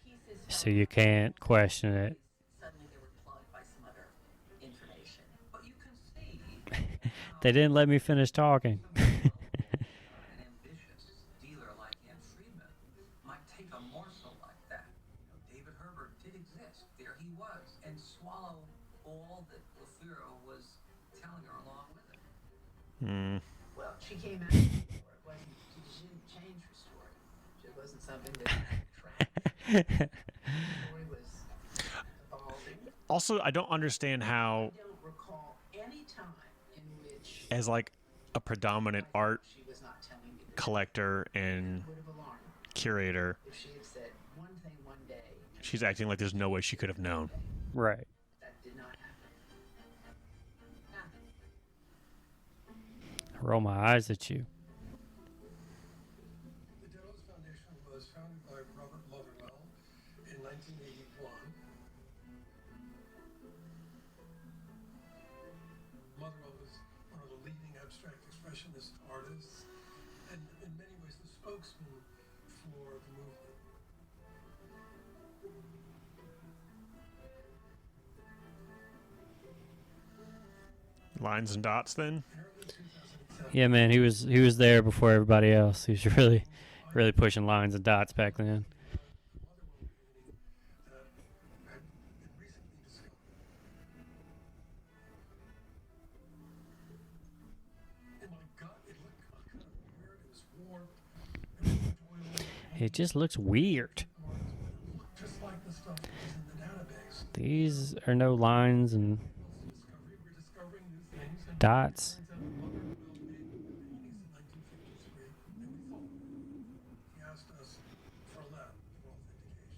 so you can't question it. Suddenly they were plugged by some other information. But you can see They didn't let me finish talking. an ambitious dealer like Anne Friedman might take a morsel like that. David Herbert did exist. There he was, and swallow all that Ophira was telling her along with it. Hmm. Well, she came out of the war. It wasn't, she didn't change her story. It wasn't something that tracked. The story was evolving. Also, I don't understand how, I don't recall any time in which as like a predominant art she was not telling me the truth. collector and Would have alarmed curator, if she had said one thing one day and she's acting like there's no way she could have known. Right. that did not happen. Nothing. Roll my eyes at you. The Delos Foundation was founded by Robert Motherwell in 1981. Motherwell was one of the leading abstract expressionist artists, and in many ways the spokesman for the movement. Lines and dots then? In early 2007, Yeah, man, he was there before everybody else. He was really pushing lines and dots back then. Motherwell painting that had been recently discovered. In my gut, it looked kind of weird. It was warped. There was much oil. It just looks weird. But it looked just like the stuff that was in the database. These are no lines and Discovery, we're discovering new things. And dots. turns out Motherwell made the paintings in 1953 than we thought. He asked us for a letter for authentication.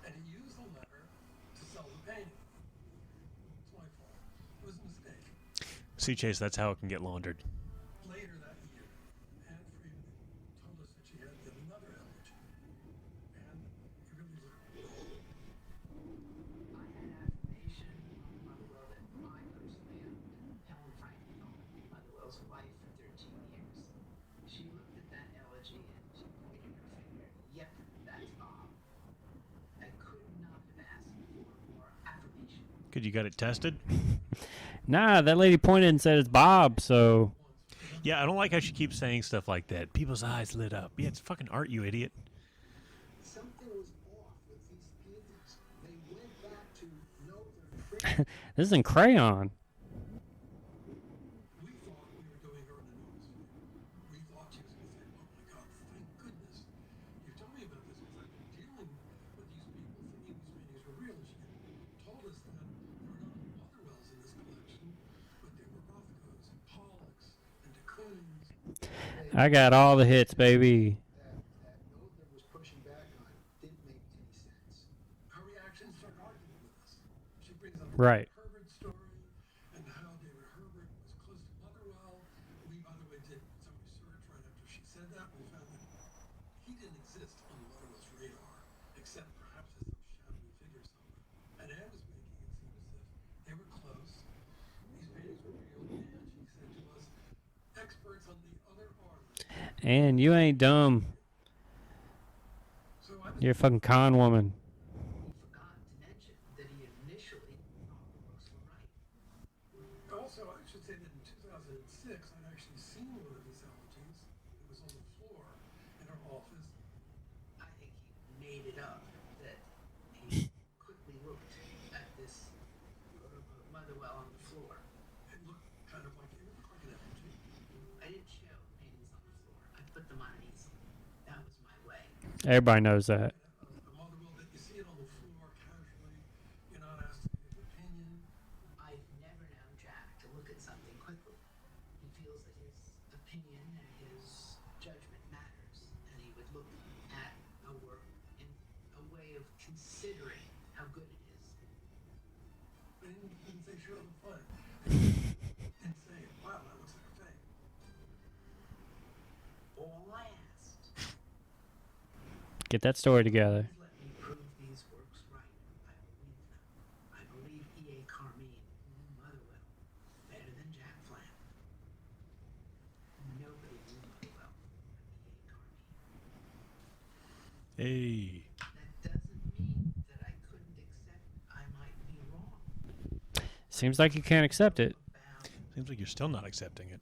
And he used the letter to sell the painting. It's my fault. It was a mistake. See, Chase, that's how it can get laundered. Later that year, Anne Friedman told us that she had yet another allergy. And it really looked I had affirmation on Motherwell that I personally owned. Helen Franklin owned Motherwell's wife for 13 years. She looked at that elegy and she pointed her finger. Yep, that's Bob. I could not have asked for more affirmation. Good, you got it tested? Nah, that lady pointed and said it's Bob, so Yeah, I don't like how she keeps saying stuff like that. People's eyes lit up. Yeah, it's fucking art, you idiot. Something was off with these paintings. They went back to Knoedler. this is in crayon. We thought we were doing her an enormous favor. We thought she was going to say, oh my God, thank goodness. You told me about this because I've been dealing with these people thinking these paintings were real. And she told us that there were not only Motherwells in this collection, but there were Rothkos and Pollocks and de Koons. I got all the hits, baby. that Knoedler was pushing back on didn't make any sense. Her reactions start arguing with us. She brings up Right. the Herbert story and how David Herbert was close to Motherwell. We, by the way, did some research right after she said that. We found that he didn't exist on Motherwell's radar, except perhaps as some shadowy figure somewhere. And Anne was making it seem as if they were close. These paintings were real, and she said to us, experts on the other artists. And you ain't dumb. So I was You're a fucking con woman. He forgot to mention that he initially thought the books were right. also, I should say that in 2006, I'd actually seen one of his elegies. It was on the floor in her office. I think he made it up that he quickly looked at this Motherwell on the floor. It looked kind of like an elegy. I didn't show paintings on the floor. I put them on an easel. That was my way. Everybody knows that. A Motherwell that you see it on the floor casually. You're not asked to give an opinion. I've never known Jack to look at something quickly. He feels that his opinion and his judgment matters, and he would look at a work in a way of considering how good it is. But he didn't say sure I'm fine. Didn't say, wow, that looks like a thing. All I asked, Get that story together. please let me prove these works right. I believe them. I believe E.A. Carmine, Motherwell, better than Jack Flam. Nobody knew Motherwell but E.A. Carmine. Hey. That doesn't mean that I couldn't accept I might be wrong Seems like you can't accept it. about Seems like you're still not accepting it.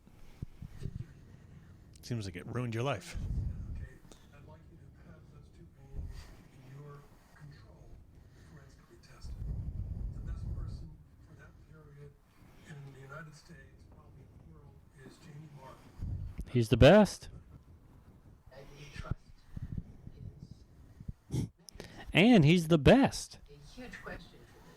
figuring that out. Seems like it ruined your life. Okay, I'd like you to have those two paintings in your control, forensically tested. The best person for that period in the United States, probably the world, is Jamie Martin. He's the best. I need trust is And he's the best. a huge question for me.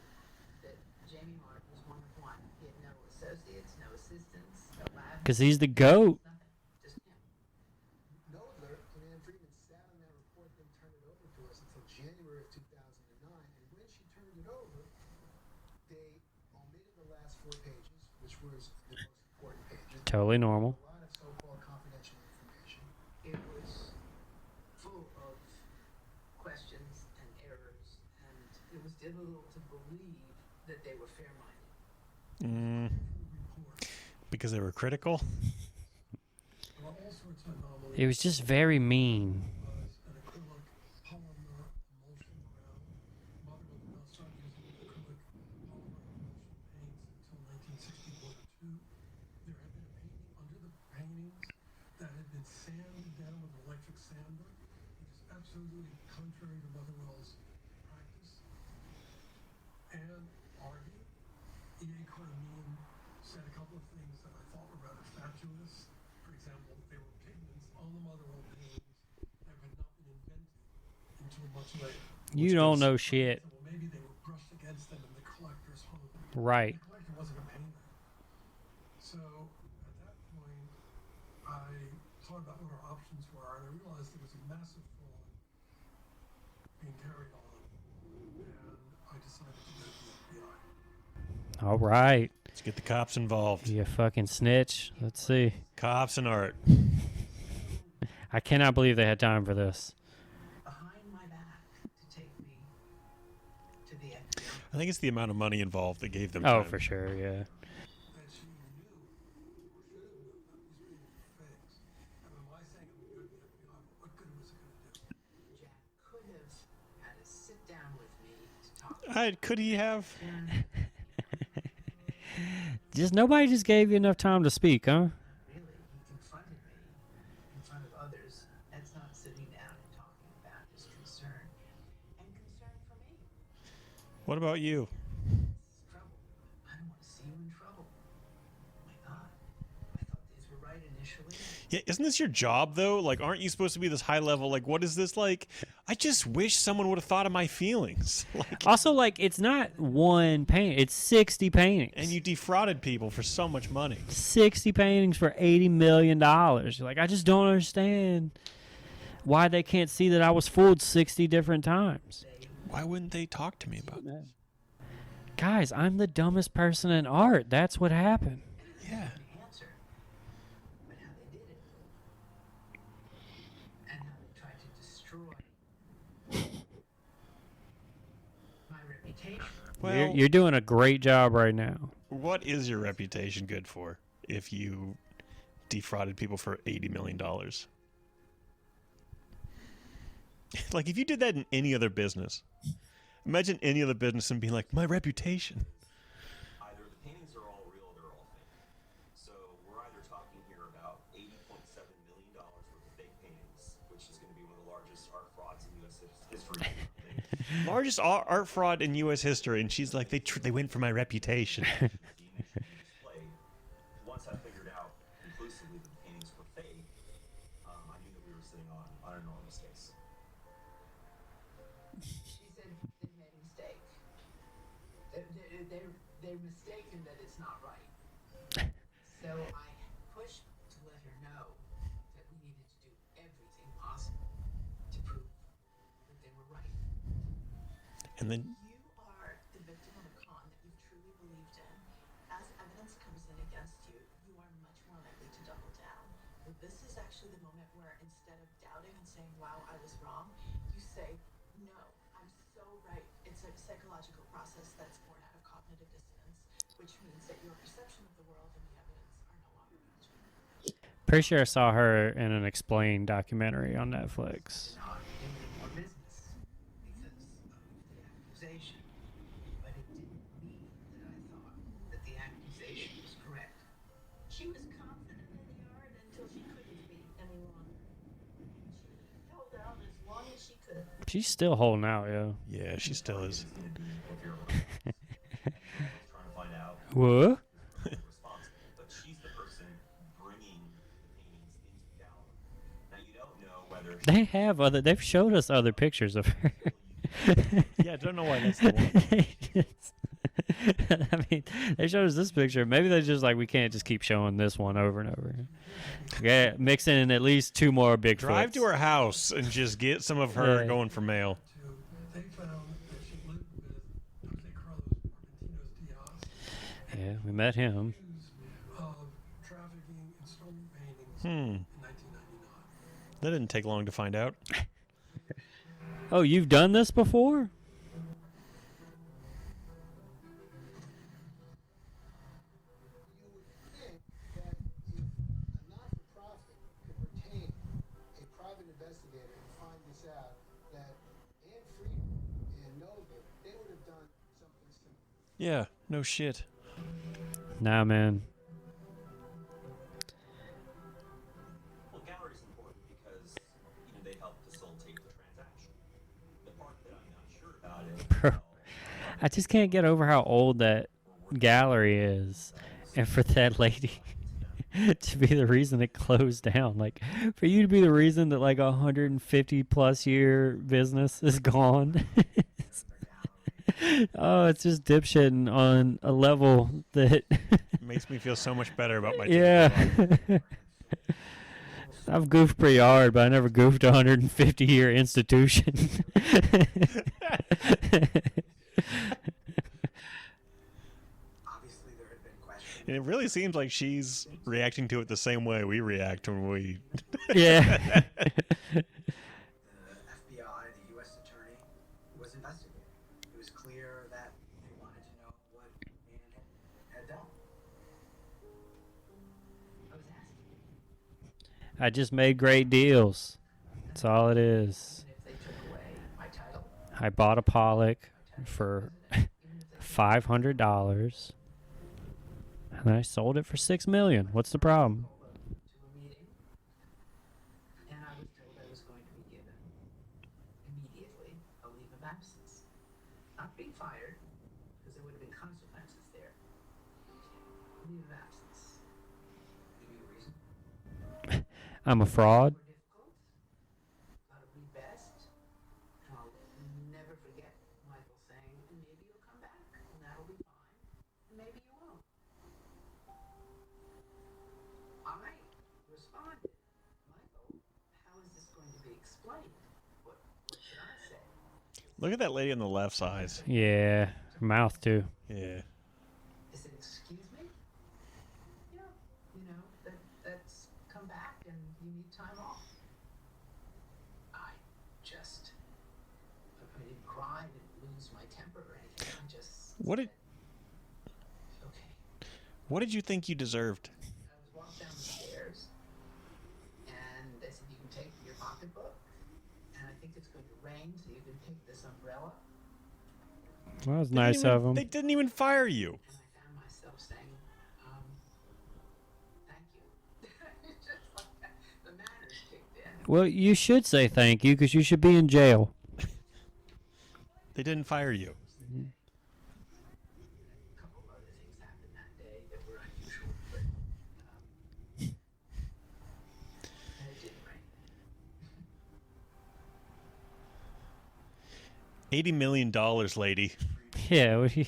That Jamie Martin was one of one. He had no associates, no assistants, no lab. Because he's the GOAT. Nothing. Just him. Knoedler and Ann Friedman sat on that report, didn't turn it over to us until January of 2009. And when she turned it over, they omitted the last 4 pages, which was the most important pages. Totally normal. A lot of so-called confidential information. It was full of questions and errors, and it was difficult to believe that they were fair-minded. Because they were critical? There are all sorts of anomalies. It was just very mean. Was an acrylic polymer emulsion ground. Motherwell did not start using acrylic polymer emulsion paints until 1961 or 2. There had been a painting under the paintings that had been sanded down with an electric sander, which is absolutely contrary to Motherwell's practice. And argued, E.A. Carmine said a couple of things that I thought were rather fatuous. For example, there were pigments on the Motherwell paintings that had not been invented until much later. You don't know shit. So, well, maybe they were brushed against them in the collector's home. Right. The collector wasn't a painter. So at that point, I thought about what our options were, and I realized there was a massive fraud being carried on, and I decided to go to the FBI. All right. Let's get the cops involved. You fucking snitch. Let's see. Cops and art. I cannot believe they had time for this. Behind my back to take me to the FBI. I think it's the amount of money involved that gave them Oh, time. for sure, yeah. That she knew, or should have known, that these paintings were fakes. I mean, why saying it would go to the FBI? What good was it going to do? Jack could have had a sit down with me to talk. Could he have? Just nobody just gave you enough time to speak, huh? Really, he confronted me in front of others. That's not sitting down and talking about his concern and concern for me. What about you? It's trouble. I don't want to see you in trouble. My God, I thought these were right initially. Yeah, isn't this your job though? Like, aren't you supposed to be this high level? Like, what is this like? I just wish someone would have thought of my feelings. Like, Also, like, it's not one painting; it's 60 paintings. and you defrauded people for so much money. 60 paintings for $80 million. You're like, I just don't understand why they can't see that I was fooled 60 different times. Why wouldn't they talk to me about that? Guys, I'm the dumbest person in art. That's what happened. Yeah. Answer, but how they did it, and how they tried to destroy my reputation. Well, You're doing a great job right now. what is your reputation good for if you defrauded people for $80 million? Like, if you did that in any other business, imagine any other business and being like, my reputation. Either the paintings are all real or they're all fake. So we're either talking here about $80.7 million worth of fake paintings, which is going to be one of the largest art frauds in U.S. history. Largest art fraud in U.S. history, and she's like, they went for my reputation. Display. Once I figured out conclusively that the paintings were fake, I knew that we were sitting on an enormous case. She said they made a mistake. They're mistaken that it's not right. So I pushed to let her know that we needed to do everything possible to prove that they were right. And then You are the victim of a con that you truly believed in. As evidence comes in against you, you are much more likely to double down. But this is actually the moment where instead of doubting and saying, wow, I was wrong, you say, no, I'm so right. It's a psychological process that's born out of cognitive dissonance, which means that your perception of the world and the evidence are no longer matching. Pretty sure I saw her in an explained documentary on Netflix. Not in more business because of the accusation. But it didn't mean that I thought that the accusation was correct. She was confident in the art until she couldn't be any longer. She held out as long as she could. She's still holding out, yo. yeah, she still is. Trying to find out What? who's responsible, but she's the person bringing the paintings into the gallery. Now you don't know whether They have they've showed us other pictures of her. Yeah, I don't know why that's the one. I mean, they showed us this picture. Maybe they're just like, we can't just keep showing this one over and over. Yeah, mixing in at least 2 more Bigfoots. Drive to her house and just get some of her Yeah. going for mail. They found that she lived with Jose Carlos Argentinos Diaz, Yeah, we met him. accused of trafficking in stolen paintings Hmm. in 1999. That didn't take long to find out. Oh, you've done this before? You would think that if a not-for-profit could retain a private investigator and find this out, that Anne Friedman and Knoedler, they would have done something similar. Yeah, no shit. Nah, man. well, gallery is important because they help facilitate the transaction. The part that I'm not sure about is Bro, I just can't get over how old that gallery is. And for that lady to be the reason it closed down. Like, for you to be the reason that, like, 150 plus year business is gone. Oh, it's just dipshitting on a level that. Makes me feel so much better about my Yeah. I've goofed pretty hard, but I never goofed a 150 year institution. Obviously, there had been questions. And it really seems like she's reacting to it the same way we react when we. Yeah. The FBI, the U.S. attorney, was investigating. It was clear that they wanted to know what Anne had done. I was asking. I just made great deals. That's all it is. And if they took away my title, I bought a Pollock for $500, and I sold it for $6 million. What's the problem? to a meeting, and I was told I was going to be given immediately a leave of absence. Not being fired, because there would have been consequences there. Leave of absence. Give you a reason? I'm a fraud. More difficult. Gotta be best. And I'll never forget Michael saying, and maybe you'll come back, and that'll be fine. And maybe you won't. I responded, Michael, how is this going to be explained? What should I say? Look at that lady on the left's eyes. Yeah, mouth too. Yeah. I said, excuse me? Yeah, that's come back and you need time off. I didn't cry, didn't lose my temper or anything. I just What did said, okay. What did you think you deserved? I was walked down the stairs and they said, you can take your pocketbook and I think it's going to rain so you can take this umbrella. Well, that was nice of them. They didn't even fire you. And I found myself saying, thank you. It's just like that. The manners kicked in. Well, you should say thank you because you should be in jail. They didn't fire you. A couple of other things happened that day that were unusual, but and it didn't rain. $80 million, lady. Yeah, what you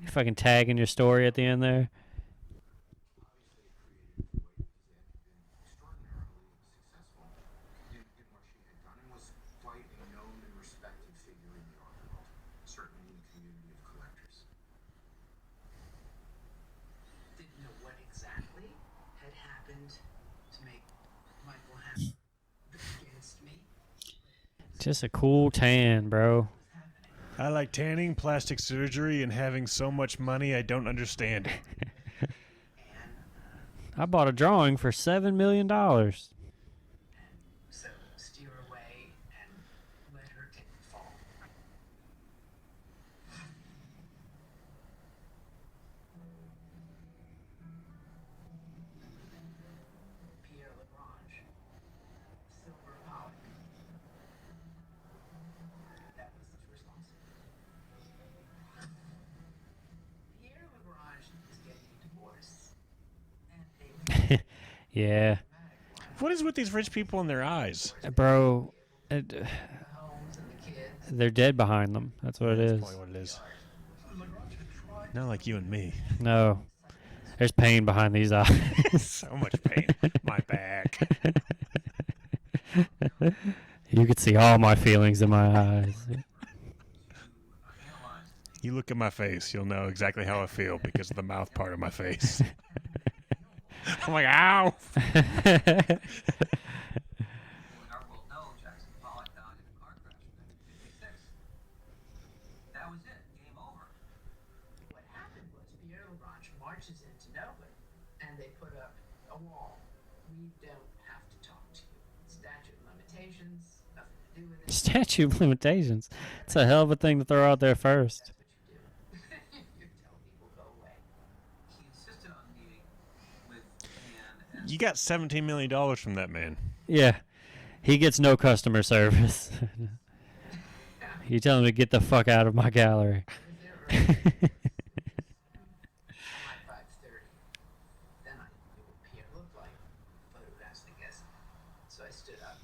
fucking tag in your story at the end there. Didn't know what exactly had happened to make Michael happy against me. Just a cool tan, bro. I like tanning, plastic surgery, and having so much money I don't understand it. I bought a drawing for $7 million. So steer away and let her take the fall. Pierre Lagrange, silver pollock. That was his responsibility. Pierre Lagrange is getting a divorce. And they Yeah, What is with these rich people in their eyes? bro. the homes and the kids. They're dead behind them. That's what it is. That's probably what it is. Not like you and me. No, there's pain behind these eyes. So much pain. My back. You could see all my feelings in my eyes. You look at my face, you'll know exactly how I feel because of the mouth part of my face. I'm like, ow! When our world know Jackson Pollock died in a car crash in 1956. That was it. Game over. What happened was Pierre Lagrange marches into Knoedler, and they put up a wall. We don't have to talk to you. Statute of limitations, nothing to do with it. Statute of limitations. It's a hell of a thing to throw out there first. That's what you do. You tell people go away. He insisted on meeting with Anne and You got $17 million from that man. Yeah, he gets no customer service. You tell him to get the fuck out of my gallery. Like 5:30. Then I knew what Pierre looked like. Photographs, I guess. So I stood up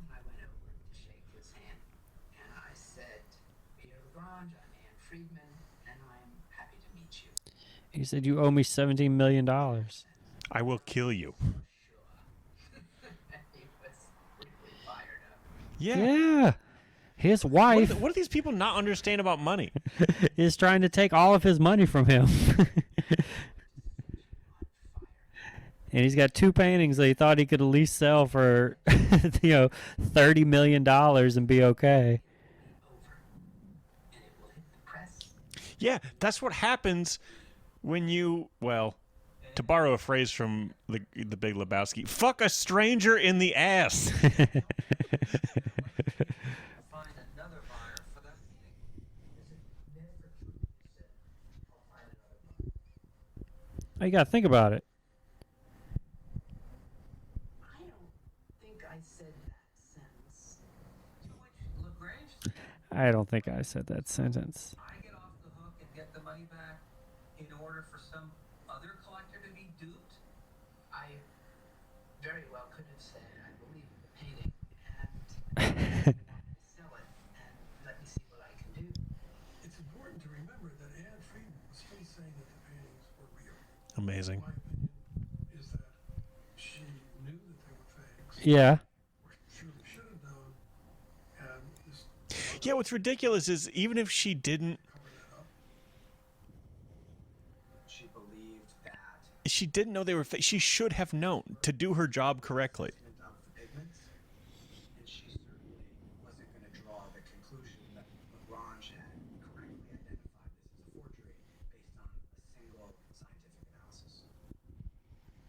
and I went over to shake his hand. And I said, Pierre Lagrange, I'm Anne Friedman, and I'm happy to meet you. He said, "You owe me $17 million." I will kill you. He was really fired up. Yeah. His What wife do these people not understand about money? is trying to take all of his money from him. And he's got two paintings that he thought he could at least sell for, $30 million and be okay. And it will hit the press. Yeah, that's what happens when you, well, to borrow a phrase from the Big Lebowski, fuck a stranger in the ass. find another buyer for that painting. Oh, you got to think about it. I don't think I said that sentence. To which Lagrange, I don't think I said that sentence. I get off the hook and get the money back in order for some other collector to be duped. I very well could have said, I believe in the painting, and sell it, and let me see what I can do. It's important to remember that Anne Friedman was still saying that the paintings were real. Amazing. My opinion is that she knew that they were fakes. Yeah. Or she should have known, and this Yeah, what's ridiculous is even if she didn't, covered that up. She believed that she didn't know they were fake. She should have known to do her job correctly. of the pigments, and she certainly wasn't going to draw the conclusion that Lagrange had correctly identified this as a forgery based on a single scientific analysis.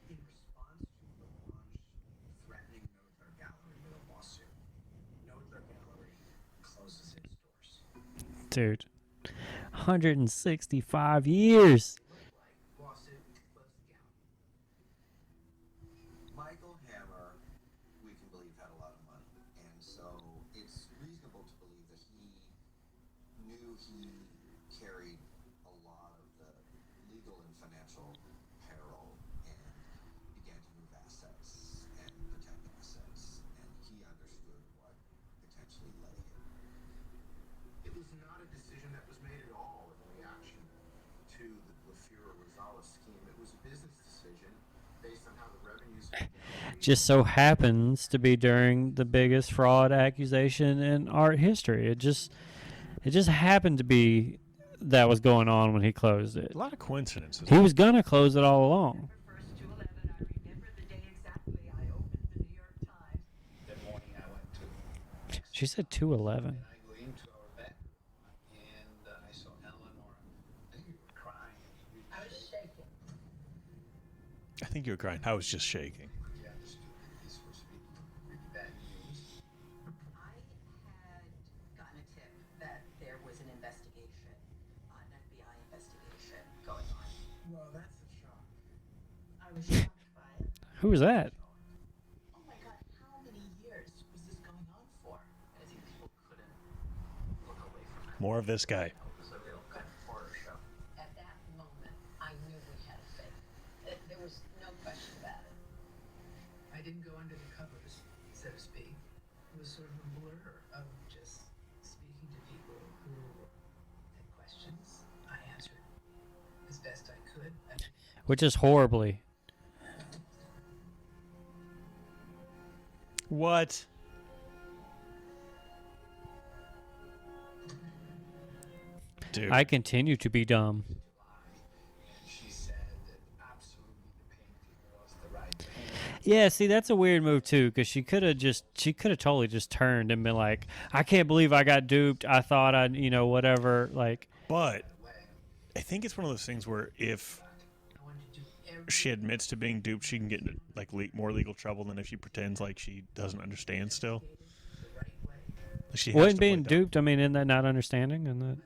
In response to Lagrange threatening Knoedler Gallery with a lawsuit, Knoedler Gallery closes its doors. Dude. 165 years. Lawsuit closed the gallery. Michael Hammer, we can believe, had a lot of money, and so it's reasonable to believe that he knew he carried a lot of the legal and financial peril and began to move assets and protect assets, and he understood what potentially lay him. It was not a decision that was made at all in reaction to the Lafira-Rosales scheme. It was a business decision based on how the revenues of the gallery Just so happens to be during the biggest fraud accusation in art history. It just happened to be that was going on when he closed it. A lot of coincidences. He was gonna close it all along. First to 11, I remember the day exactly. I opened the New York Times. That morning I went to She said 211. I gleamed to our bedroom, and I saw Eleanor. I think you were crying. I was shaking. I think you were crying. I was just shaking. We understood that this was really bad news. I had gotten a tip that there was an investigation, an FBI investigation going on. Well, that's a shock. I was shocked by it. Who was that? Oh my God, how many years was this going on for? I think people couldn't look away from it. More of this guy. It was a real kind of horror show. At that moment, I knew we had a fake. There was no question about it. I didn't go under the covers, so to speak. It was sort of a blur of just speaking to people who had questions. I answered as best I could. Which is horribly. What? Dude. I continue to be dumb. And she said that absolutely the painting was the right painting. Yeah, see, that's a weird move too, because she could have totally just turned and been like, I can't believe I got duped. I thought whatever. Like, But I think it's one of those things where if I wanted to do every she admits to being duped, she can get into like more legal trouble than if she pretends like she doesn't understand still. the right way. She has wasn't to play being dumb. duped. I mean, isn't that not understanding? And that.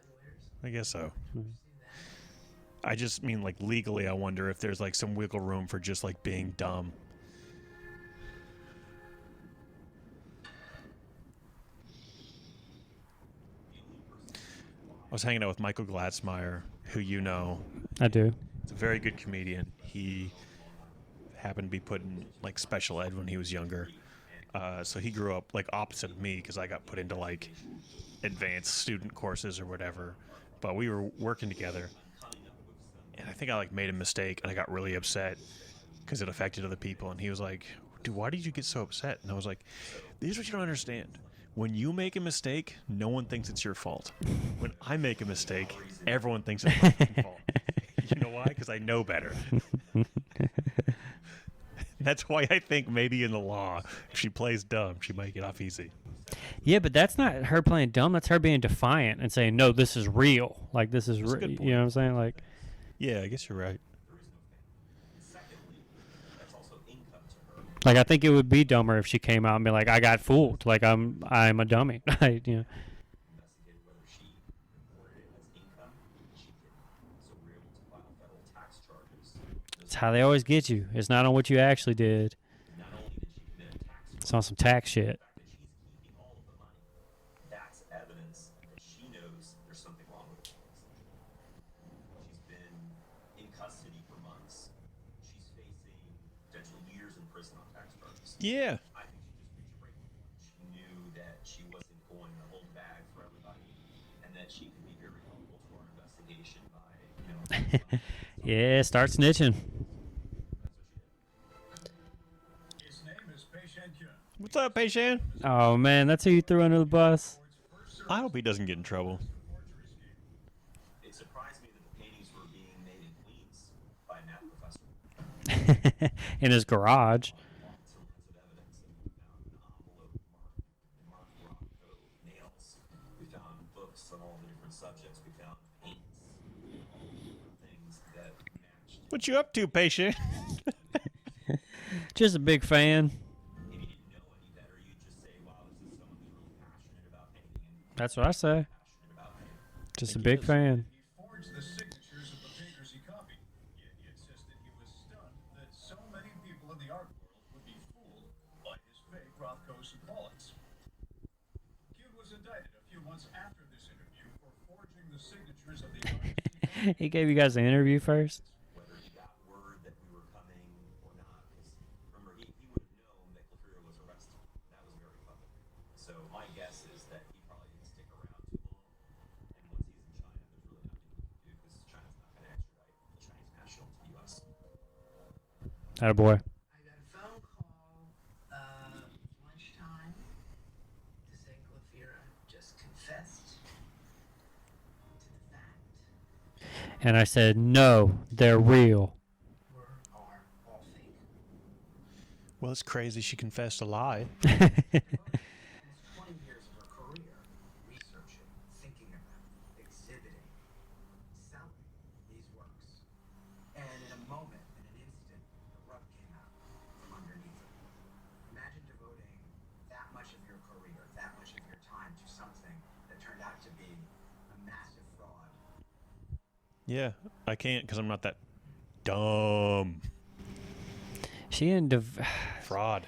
I guess so. I just mean like legally, I wonder if there's like some wiggle room for just like being dumb. I was hanging out with Michael Glatzmeyer, who you know. I do. He's a very good comedian. He happened to be put in like special ed when he was younger. So he grew up like opposite of me because I got put into like advanced student courses or whatever. But we were working together, and I think I like made a mistake, and I got really upset because it affected other people. And he was like, "Dude, why did you get so upset?" And I was like, "This is what you don't understand. When you make a mistake, no one thinks it's your fault. When I make a mistake, everyone thinks it's my fucking fault. You know why? Because I know better." That's why I think maybe in the law, if she plays dumb, she might get off easy. Yeah, but that's not her playing dumb. That's her being defiant and saying, "No, this is real. Like this is That's a real." good You know what I'm saying? Like, Yeah, I guess you're right. Secondly, that's also income to her. like I think it would be dumber if she came out and be like, "I got fooled. Like I'm a dummy." You know. Investigated whether she reported it as income. She didn't. So we're able to file federal tax charges. That's how they always get you. It's not on what you actually did. Not only did she commit a tax It's on some tax shit. the fact that she's keeping all of the money, that's evidence that she knows there's something wrong with the case. She's been in custody for months. She's facing potential years in prison on tax charges. Yeah. I think she just reached a breaking point. She knew that she wasn't going to hold back for everybody, and that she could be very helpful to our investigation by, Yeah, start snitching. His name is Pei Shan-kyun. What's up, Pei-Shan? Oh man, that's who you threw under the bus. I hope he doesn't get in trouble. It surprised me that the paintings were being made in Queens by a math professor. In his garage. Lots and lots of evidence, and we found an envelope marked Rocco nails. We found books on all the different subjects. We found paints, things that matched. What you up to, Pei-Shan? Just a big fan. If you didn't know any better, you'd just say, "Wow, this is someone who's really passionate about painting and That's what I say. passionate about painting." Just a big fan. He forged the signatures of the painters he copied. Yet he insisted he was stunned that so many people in the art world would be fooled by his fake Rothkos and Pollocks. Kuhn was indicted a few months after this interview for forging the signatures of the artists. He gave you guys an interview first. Whether he got word that we were coming or not, because remember, he would have known that Clefairy was arrested. That was very public. So my guess is that he probably didn't stick around too long. And once he's in China, there's really nothing he can do because China's not going to extradite the Chinese national to the U.S. Attaboy. I got a phone call lunchtime to say Glafira just confessed to the fact And I said, no, they're real. are all fake. Well, it's crazy she confessed a lie. Almost 20 years of her career researching, thinking about, exhibiting, selling these works. And in a moment, in an instant, the rug came out from underneath her. Imagine devoting that much of your career, that much of your time to something that turned out to be a massive fraud. Yeah, I can't because I'm not that dumb. She didn't. Fraud.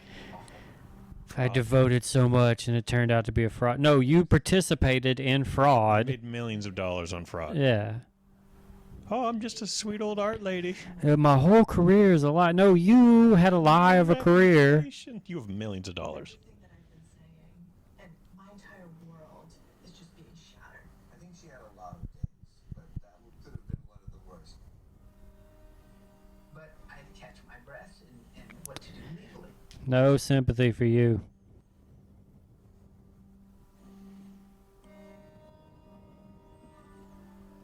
I devoted so much, and it turned out to be a fraud. No, you participated in fraud. Made millions of dollars on fraud. Yeah. Oh, I'm just a sweet old art lady. My whole career is a lie. No, you had a lie of a career. You have millions of dollars. Everything that I've been saying, and my entire world is just being shattered. I think she had a lot of days, but that could have been one of the worst. But I had to catch my breath and what to do legally. No sympathy for you.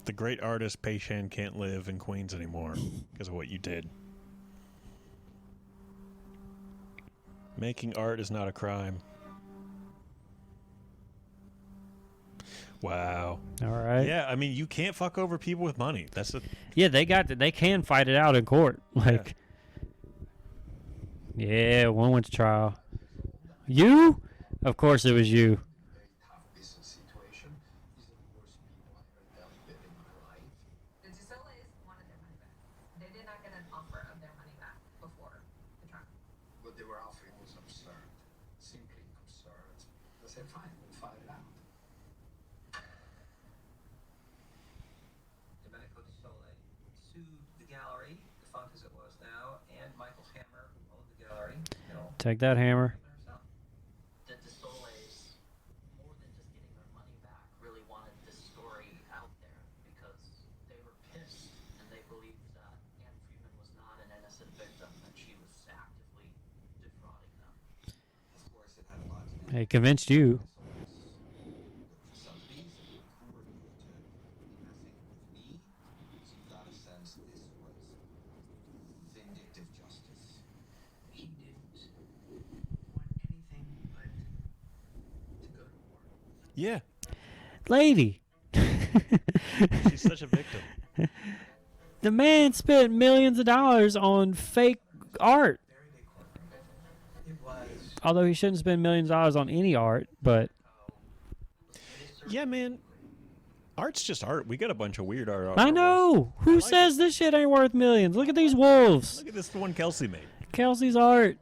The great artist Pei-Shan can't live in Queens anymore because of what you did. Making art is not a crime. Wow. All right. Yeah, I mean, you can't fuck over people with money. That's the. Yeah, they can fight it out in court. Like, yeah, one went to trial. You? Of course it was you. Very tough business situation. These are the worst people I heard ever been in my life. The DeSoleils wanted their money back. They did not get an offer of their money back before the trial. What they were offering was absurd. Simply absurd. I said, fine, we'll fight it out. Domenico DeSole sued the gallery, defunct as it was now, and Michael Hammer, who owned the gallery, Take that hammer. herself. The DeSoleils, more than just getting their money back, really wanted this story out there because they were pissed and they believed that Anne Freeman was not an innocent victim, that she was actively defrauding them. Of course, it had a lot to do He convinced you. with Sotheby's and who were you to be messing with me. So you got a sense this was vindictive justice. He didn't want anything but to go to war. Yeah, Lady. she's such a victim. The man spent millions of dollars on fake art. Very big corporate. It was Although he shouldn't spend millions of dollars on any art, but Yeah, man. Art's just art. We got a bunch of weird art. I know. Who like says this shit ain't worth millions? Look at these wolves. Look at this one Kelsey made. Kelsey's art.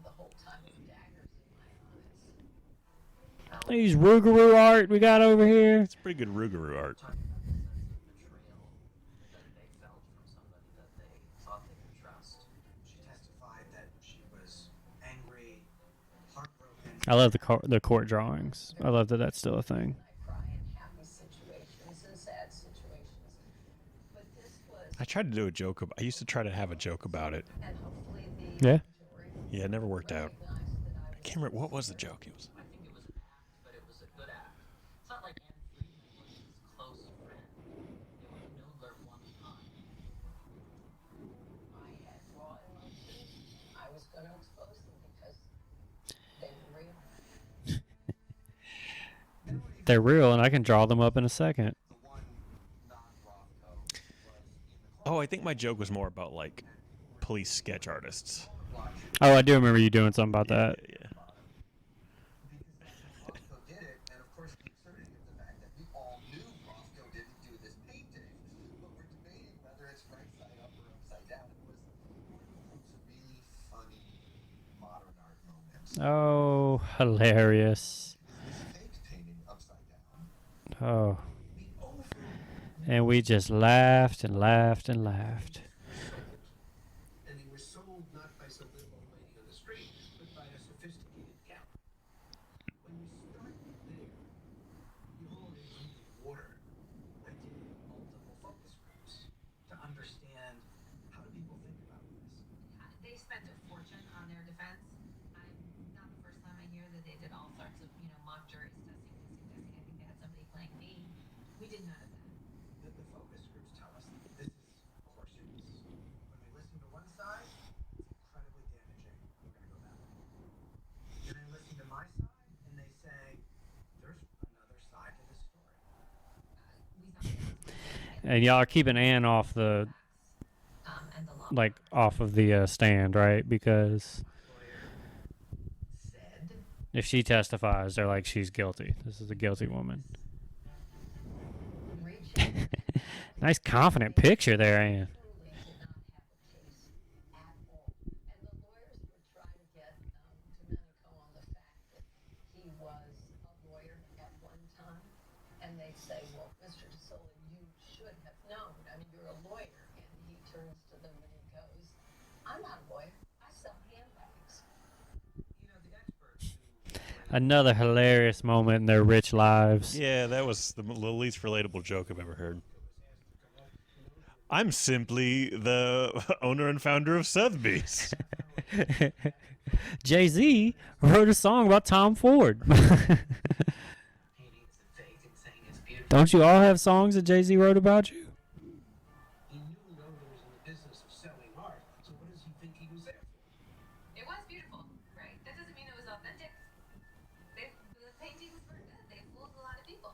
The whole time with daggers in my eyes. These Rougarou art we got over here. It's pretty good Rougarou art. Talking about the sense of betrayal that they felt from somebody that they thought they could trust. She testified that she was I love the court drawings. I love that that's still a thing. I cry in happy situations and sad situations. But this was, I tried to do a joke. I used to try to have a joke about it. and hopefully the Yeah. jury Yeah, it never worked out. recognized that I I can't remember what was the joke. It was. I think it was an act, but it was a good act. It's not like Anne Friedman was his close friend. They were Knoedler one time. I had raw emotions. I was going to expose them because they were real. They're real, and I can draw them up in a second. The one non-Rothko was in the Oh, I think my joke was more about like police sketch artists. Oh, I do remember you doing something about that. Yeah. because Rothko did it, and of course the absurdity of the fact that we all knew Rothko didn't do this painting, but we're debating whether it's right side up or upside down. It was one of those really funny modern art moments. Oh, hilarious. This fake painting upside down. Oh. The over And we just laughed and laughed and laughed. And they were sold not by some little old lady on the street, but by a sophisticated gallery. When you start there, you already need water. I did multiple focus groups to understand how do people think about this. They spent a fortune on their defense. I'm not the first time I hear that they did all sorts of, mock juries, testing. I think they had somebody playing me. We did none of that. The focus groups tell us that this is horseshoes. When we listen to one side, it's incredibly damaging. We're going to go that way. Then I listen to my side, and they say, there's another side to the story. We thought that was And y'all are keeping Anne off the and the law. off of the stand, right? Because Said, if she testifies, they're like, she's guilty. This is a guilty woman. Reaching Nice, confident picture there, Anne. truly did not have a case at all. And the lawyers would try to get Domenico on the fact that he was a lawyer at one time. And they'd say, well, Mr. DeSola, you should have known. I mean, you're a lawyer. And he turns to them and he goes, I'm not a lawyer. I sell handbags. the experts who Another hilarious moment in their rich lives. Yeah, that was the least relatable joke I've ever heard. I'm simply the owner and founder of Sotheby's. Jay-Z wrote a song about Tom Ford. paintings and fake and saying it's beautiful. Don't you all have songs that Jay-Z wrote about you? He knew Knoedler was in the business of selling art, so what does he think he was there for? It was beautiful, right? That doesn't mean it was authentic. The paintings were good. They fooled a lot of people.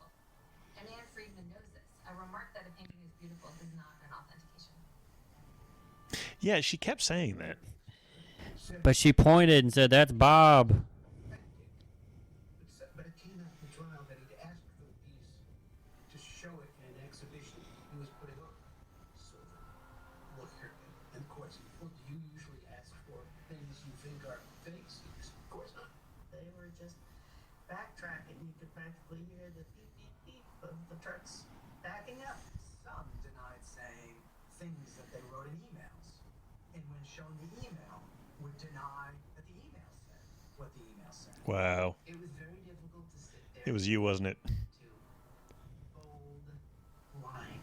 And Anne Friedman knows this. A remark that a painting is beautiful is not an authentication. Yeah, she kept saying that. But she pointed and said, that's Bob. But it came out in the trial that he'd asked for the piece to show it in an exhibition he was putting on. So the lawyer, and of course, well, do you usually ask for things you think are fakes? He goes, of course not. They were just backtracking. You could practically hear the beep, beep, beep of the trucks backing up. Some denied saying things that they wrote in emails. And when shown the email, would deny that the email said what the email said. Wow. It was very difficult to sit there. It was you, wasn't it? To bold line.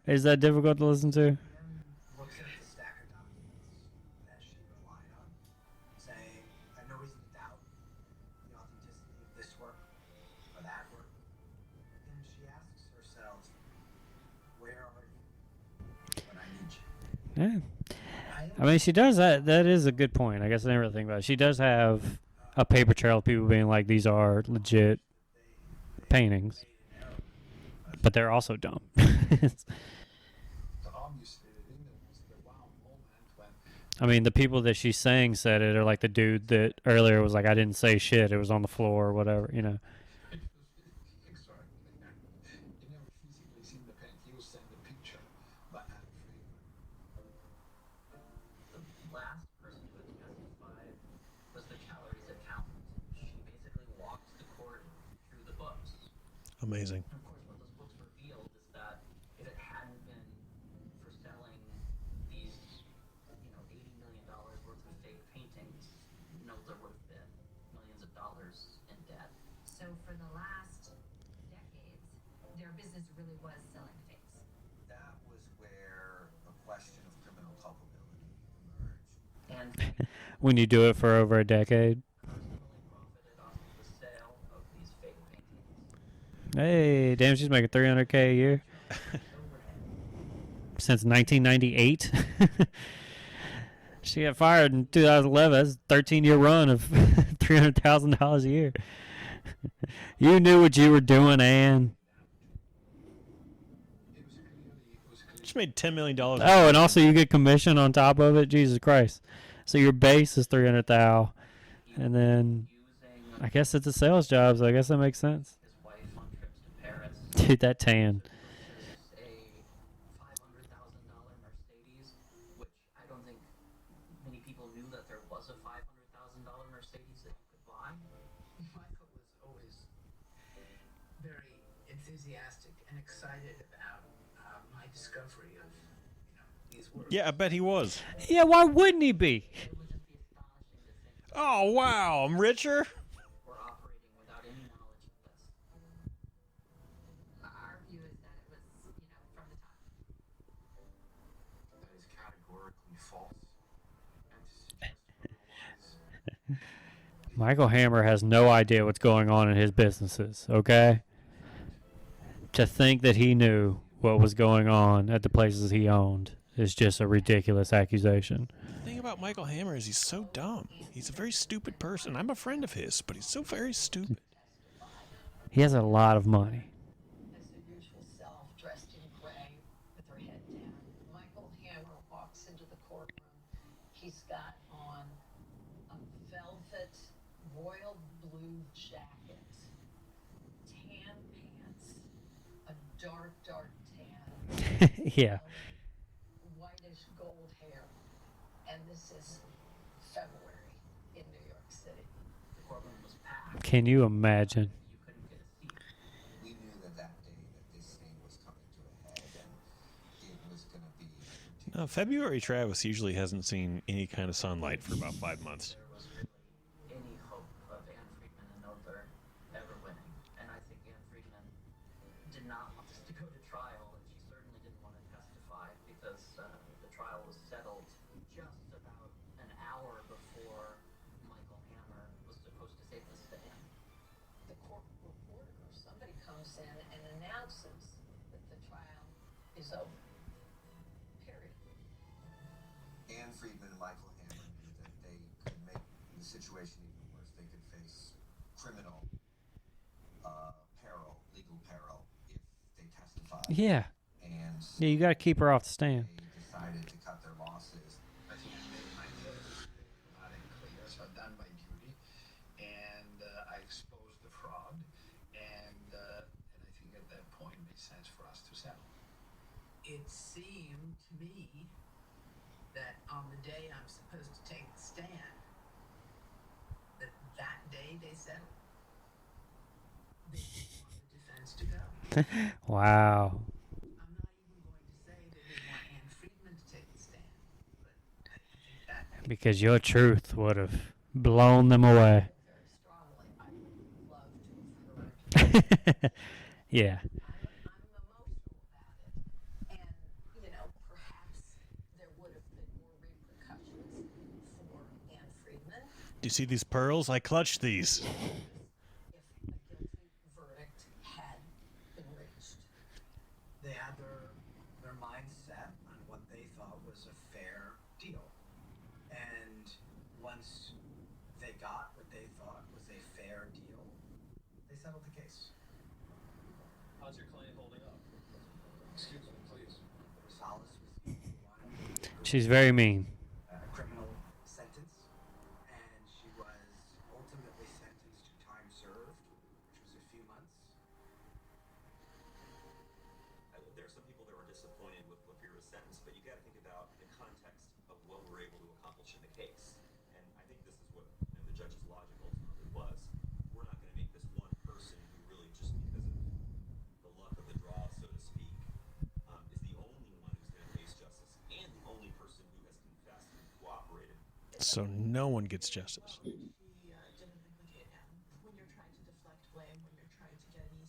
Is that difficult to listen to? Then looks at the stack of documents that she relied on, saying, I have no reason to doubt the authenticity of this work or that work. And she asks herself, where are you when I need you? Yeah. I mean, she does that. That is a good point. I guess I didn't really think about it. She does have a paper trail of people being like, these are legit paintings. But they're also dumb. Obviously, the thing that was the wow moment when I mean, the people that she's saying said it are like the dude that earlier was like, I didn't say shit. It was on the floor or whatever, it was extraordinary. He never physically seen the paint. He was sent the picture by Anne Friedman. The last person who had testified was the calories accountant. She basically walked the court through the books. Amazing. And of course, what those books revealed is that if it hadn't been for selling these, $80 million worth of fake paintings, Knoedler would have been millions of So for the last decades, their business really was selling fakes. That was where a question of criminal culpability emerged. And When you do it for over a decade. personally profited off of the sale of these fake paintings. Hey, damn, she's making $300K a year since 1998. She got fired in 2011. That's a 13-year run of $300,000 a year. You knew what you were doing, Ann. Just made $10 million. Oh, and also you get commission on top of it. Jesus Christ! So your base is $300,000, and then I guess it's a sales job. So I guess that makes sense. His wife on trips to Paris. Dude, that tan. Purchased a $500,000 Mercedes, which I don't think many people knew that there was a $500,000 Mercedes that you could buy. Michael was always very enthusiastic and excited about my discovery of, these works. Yeah, I bet he was. Yeah, why wouldn't he be? It would just be astonishing to think Oh, wow, I'm richer? we're operating without any knowledge of this. Our view is that it was, from the top. That is categorically false. And to suggest otherwise, Michael Hammer has no idea what's going on in his businesses, okay? To think that he knew what was going on at the places he owned is just a ridiculous accusation. The thing about Michael Hammer is he's so dumb. He's a very stupid person. I'm a friend of his, but he's so very stupid. He has a lot of money. As her usual self, dressed in gray, with her head down, Michael Hammer walks into the courtroom. He's got on a velvet royal blue jacket, tan pants, a dark tan, Yeah. whitish gold hair, and this is February in New York City. The courtroom was packed. Can you imagine? You couldn't get a seat. We knew that day that this thing was coming to a head, and it was going to be. No, February Travis usually hasn't seen any kind of sunlight for about 5 months. There was really any hope of Ann Friedman and Knoedler ever winning. And I think Ann Friedman did not want this to go to trial, and she certainly didn't want to testify because the trial was settled just about an hour before Michael Hammer was supposed to take the stand. The court reporter or somebody comes in and announces that the trial is over. Period. Ann Friedman and Michael Hammer knew that they could make the situation even worse. They could face criminal legal peril, if they testified. Yeah. And Yeah, you got to keep her off the stand. they decided to cut their losses. I think I made my case loud and clear, so I've done my duty, and I exposed the fraud, and I think at that point it made sense for us to settle. It seemed to me that on the day I'm supposed to take the stand, that day they settled. They didn't want the defense to go. Wow. I'm not even going to say they didn't want Ann Friedman to take the stand, but I think that Because your truth would have blown them away. very strongly. I would love to have heard. Yeah. I'm emotional about it, and perhaps there would have been more repercussions for Ann Friedman Do you see these pearls? I clutched these. if a guilty verdict had been reached. They had their mind set on what they thought was a fair deal. And once they got what they thought was a fair deal, they settled the case. How's your client holding up? Excuse me, please. Solace was one She's very mean. criminal sentence, and she was ultimately sentenced to time served, which was a few months. There are some people that were disappointed with Lafira's sentence, but you got to think about the context of what we're able to accomplish in the case. And I think this is what the judge's logic ultimately was. We're not going to make this one person who really, just because of the luck of the draw, so to speak, is the only one who's going to face justice and the only person who has confessed and cooperated. So no one gets justice. She didn't implicate him. When you're trying to deflect blame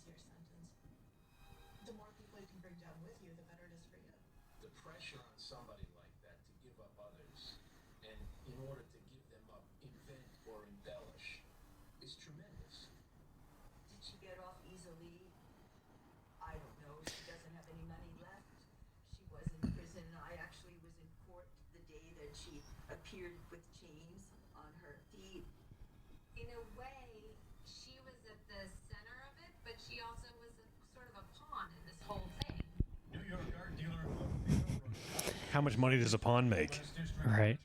easier sentence. The more people you can bring down with you, the better it is for you. The pressure on somebody like that to give up others, and in order to give them up, invent or embellish, is tremendous. Did she get off easily? I don't know. She doesn't have any money left. She was in prison. I actually was in court the day that she appeared with chains on her feet. In a way, she was at the center of it, but she also was sort of a pawn in this whole thing. New York art dealer. How much money does a pawn make? Right.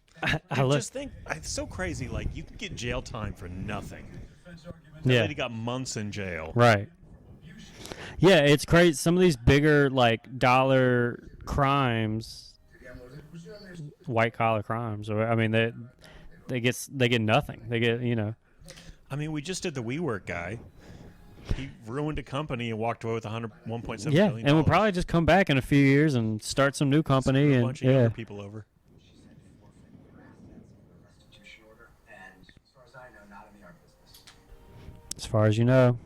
Just think, it's so crazy. Like, you can get jail time for nothing. That Yeah. lady got months in jail. Right. Yeah, it's crazy. Some of these bigger, like, dollar crimes, white collar crimes, or I mean, they get nothing. They get, you know. I mean, we just did the WeWork guy. He ruined a company and walked away with $1.7 Yeah, billion. and we'll probably just come back in a few years and start some new company. Screw a And bunch of yeah, younger people over. She said forfeit your assets for a restitution order, and as far as I know, not in the art business. as far as you know.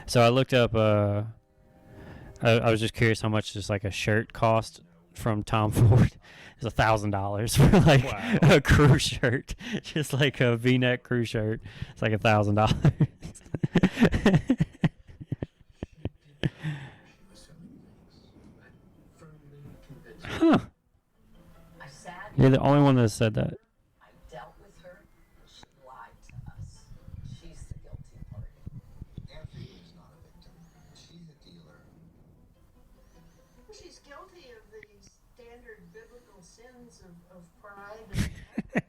So I looked up. I was just curious how much just like a shirt cost from Tom Ford. It's $1,000 for like Wow. a crew shirt, just like a V-neck crew shirt. It's like $1,000. Huh? I sat. You're the only one that said that. I dealt with her. She lied to us. She's the guilty party. Anne Friedman is not a victim. She's a dealer. She's guilty of the standard biblical sins of pride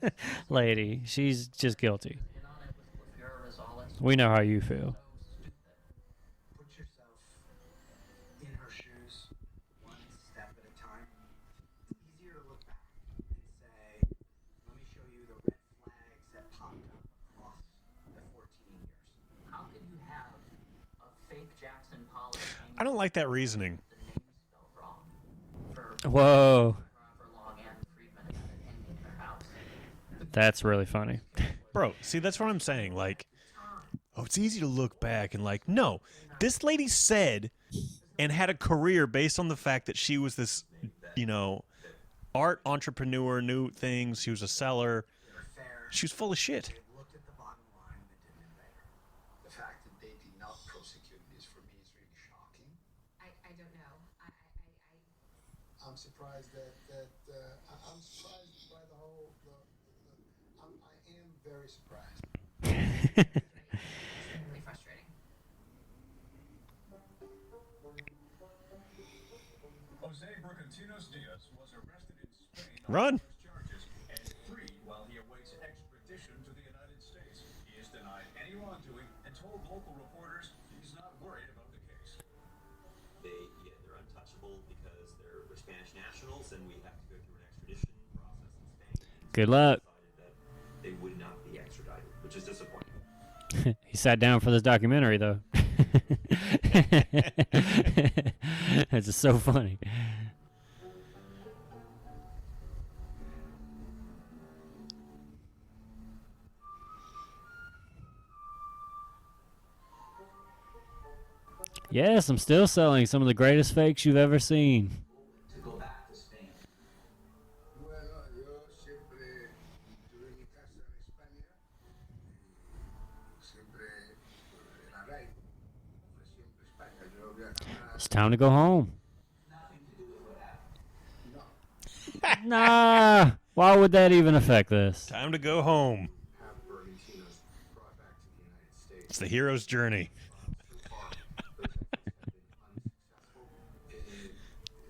and Lady, she's just guilty. In on it with your Rosales. We know how you feel. Put yourself in her shoes, one step at a time. It's easier to look back and say, let me show you the red flags that popped up across the 14 years. How could you have a fake Jackson Pollock painting I don't like that reasoning. the name spelled wrong for Whoa, however long Anne Friedman had it hanging in her house? that's really funny. Bro, see, that's what I'm saying. Like, oh, it's easy to look back and like, no, this lady said and had a career based on the fact that she was this, you know, art entrepreneur, knew things. She was a seller. They're fair. She was full of shit. They looked at the bottom line and didn't invade her. The fact that they did not prosecute this for me is really shocking. I don't know. I'm surprised I'm surprised by the whole. I am very surprised. Extremely frustrating. Jose Bracantinos Diaz was arrested in Spain Run. on false charges and freed while he awaits extradition to the United States. He has denied any wrongdoing and told local reporters he's not worried about the case. They're untouchable because they're Spanish nationals, and we have to go through an extradition process in Spain. Good luck. Decided that they would not be extradited, which is disappointing. He sat down for this documentary, though. It's just so funny. Yes, I'm still selling some of the greatest fakes you've ever seen. To go back to Spain. Bueno, yo siempre tuve mi casa en España y siempre era rey. Fue siempre España. Yo viajaba. It's time to go home. Nothing to do with what happened. Nah, why would that even affect this? Time to go home. Have Bernardino's brought back to the United States. It's the hero's journey. So far, those efforts have been unsuccessful.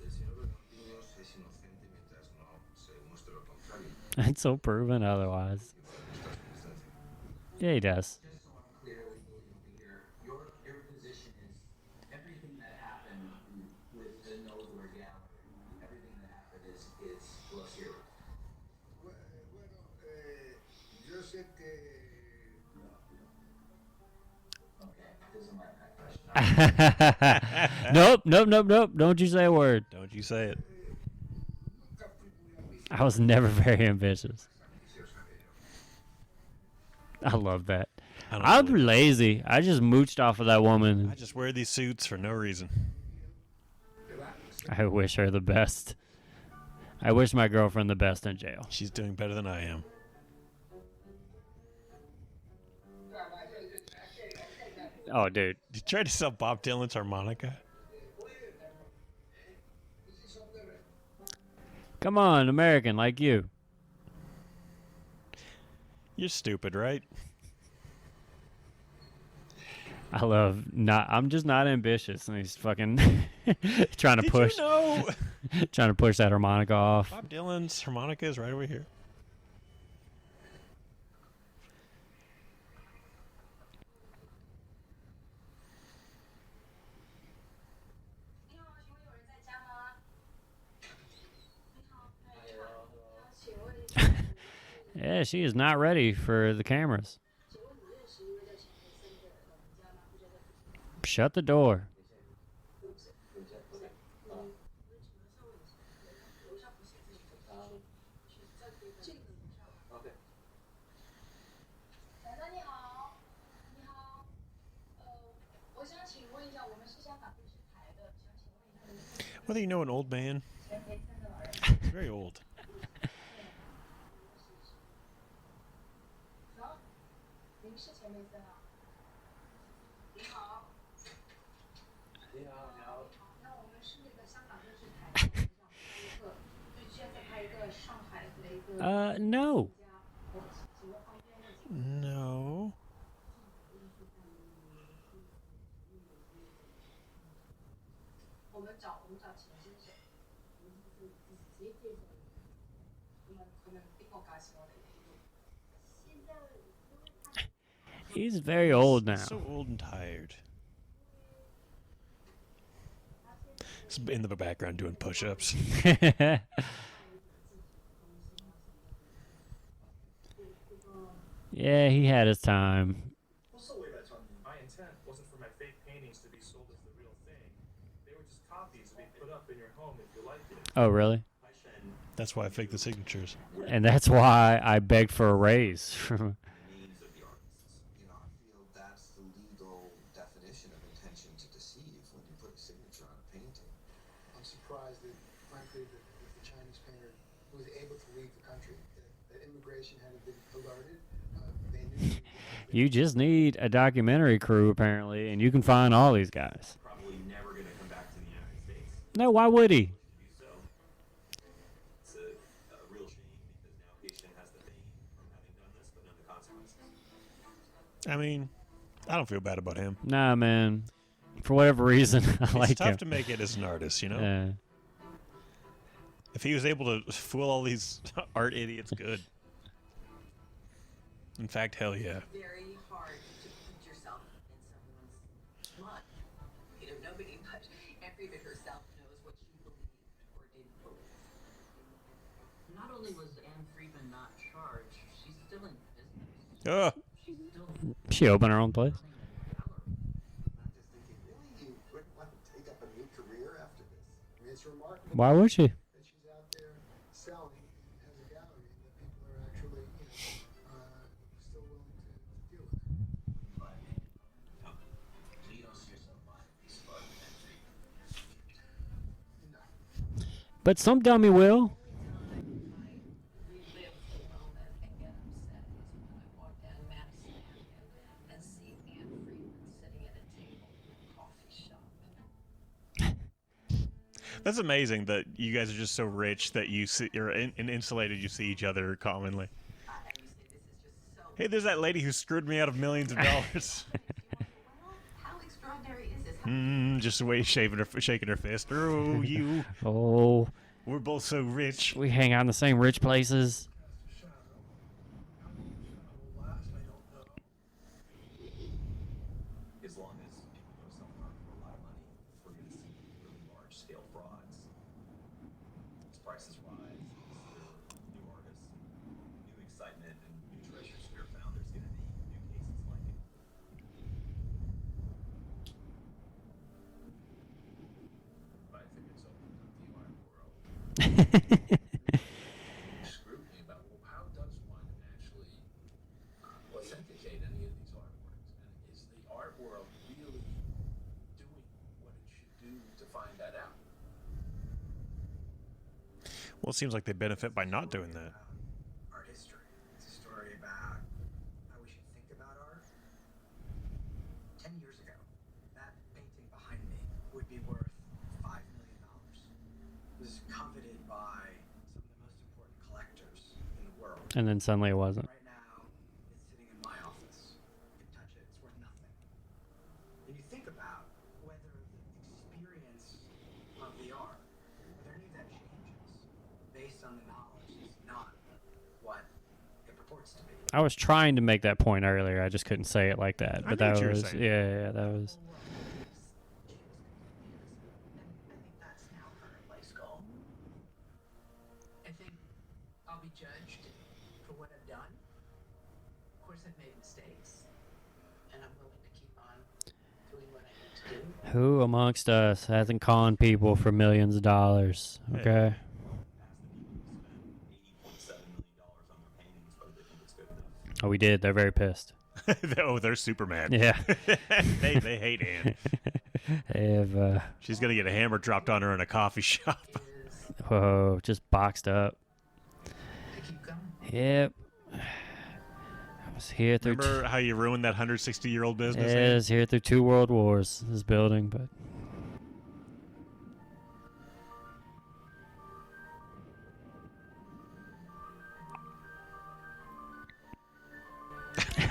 El señor Bernardino es inocente mientras no se muestre lo contrario. It's so proven otherwise. Yeah, he does. Just so I'm clear with you here, your position is everything that happened with the Knoedler gallery, everything that happened is Los Heroes. Bueno, yo sé que Okay, doesn't like that question. Nope. Don't you say a word. Don't you say it. nunca fui muy ambicioso. I was never very ambitious. Ambiciosa de ello. I love that. I don't I'm believe it. lazy. I just mooched off of that woman. I just wear these suits for no reason. I wish her the best. I wish my girlfriend the best in jail. She's doing better than I am. Oh, dude. You tried to sell Bob Dylan's harmonica? Come on, American like you. You're stupid, right? I love not. I'm just not ambitious, and he's fucking trying to Did push. you know? Trying to push that harmonica off. Bob Dylan's harmonica is right over here. Yeah, she is not ready for the cameras. Shut the door. Whether you know an old man, he's very old. No. No. He's very old now. So old and tired. He's in the background doing push-ups. Yeah, he had his time. My intent wasn't for my fake paintings to be sold as the real thing. They were just copies to be put up in your home if you liked it. Oh, really? That's why I faked the signatures. And that's why I begged for a raise. Names of the artists. You know, I feel that's the legal definition of intention to deceive when you put a signature on a painting. I'm surprised that, frankly, that the Chinese painter was able to leave the country. The immigration hadn't been alerted. They knew. You just need a documentary crew, apparently, and you can find all these guys. Probably never going to come back to the United States. No, why would he? It's a real shame because now Haitian has the fame from having done this, but none of the consequences. I mean, I don't feel bad about him. Nah, man. For whatever reason, I It's like tough him. to make it as an artist, you know? Yeah. If he was able to fool all these art idiots, good. In fact, hell yeah. Very hard to put yourself in someone's mud. You know, nobody but Freeman herself knows what she believed or didn't believe. Not only was Anne Friedman not charged, she's still in business. Ugh. She's still She opened her own place. I'm just thinking, really, you wouldn't want to take up a new career after this? I mean, it's remarkable Why would she? that she's out there selling and has a gallery, and that people are actually, still willing to deal with it. So you don't see yourself buying a piece of art with Anne Friedman? But some dummy will. We lived the moment and get upset is when I walk down Madison Avenue and see Anne Friedman sitting at a table in a coffee shop. That's amazing that you guys are just so rich that you see, you're insulated, you see each other commonly. And you say this is just so. Hey, there's that lady who screwed me out of millions of dollars. Well, how extraordinary is this? Just the way shaking her fist. Oh, you. Oh, We're both so rich. we hang out in the same rich places. As long as people go selling art for a lot of money, we're going to see really large-scale frauds. As prices rise, as new artists, new excitement, and new treasures that are found, there's going to be new cases like it. I think it's opened up the art world. Scrutiny about, well, how does one actually authenticate any of these artworks? art world really doing what it should do to find that out? Well, it seems like they benefit by not doing that. Art history. It's a story about how we should think about art. 10 years ago, that painting behind me would be worth $5 million. It was coveted by some of the most important collectors in the world. And then suddenly it wasn't. Right now, it's sitting in my office. You can touch it, it's worth nothing. And you think about whether the experience of the art, whether any of that changes based on the knowledge is not what it purports to be. I was trying to make that point earlier. I just couldn't say it like that. I But know that what you were was saying. yeah, that was. I think that's now her life's goal. I think I'll be judged for what I've done. Of course, I've made mistakes, and I'm willing to keep on doing what I need to do. Who amongst us hasn't conned people for millions of dollars? Okay. $80.7 million on their paintings, but they think it's good enough. Oh, we did. They're very pissed. Oh, they're super mad. Yeah. they hate Anne. They have, She's gonna get a hammer dropped on her in a coffee shop. whoa, just boxed up. I keep going. Yep. I was here through. Remember how you ruined that 160-year-old business? Yeah, I was here through 2 world wars. This building, but.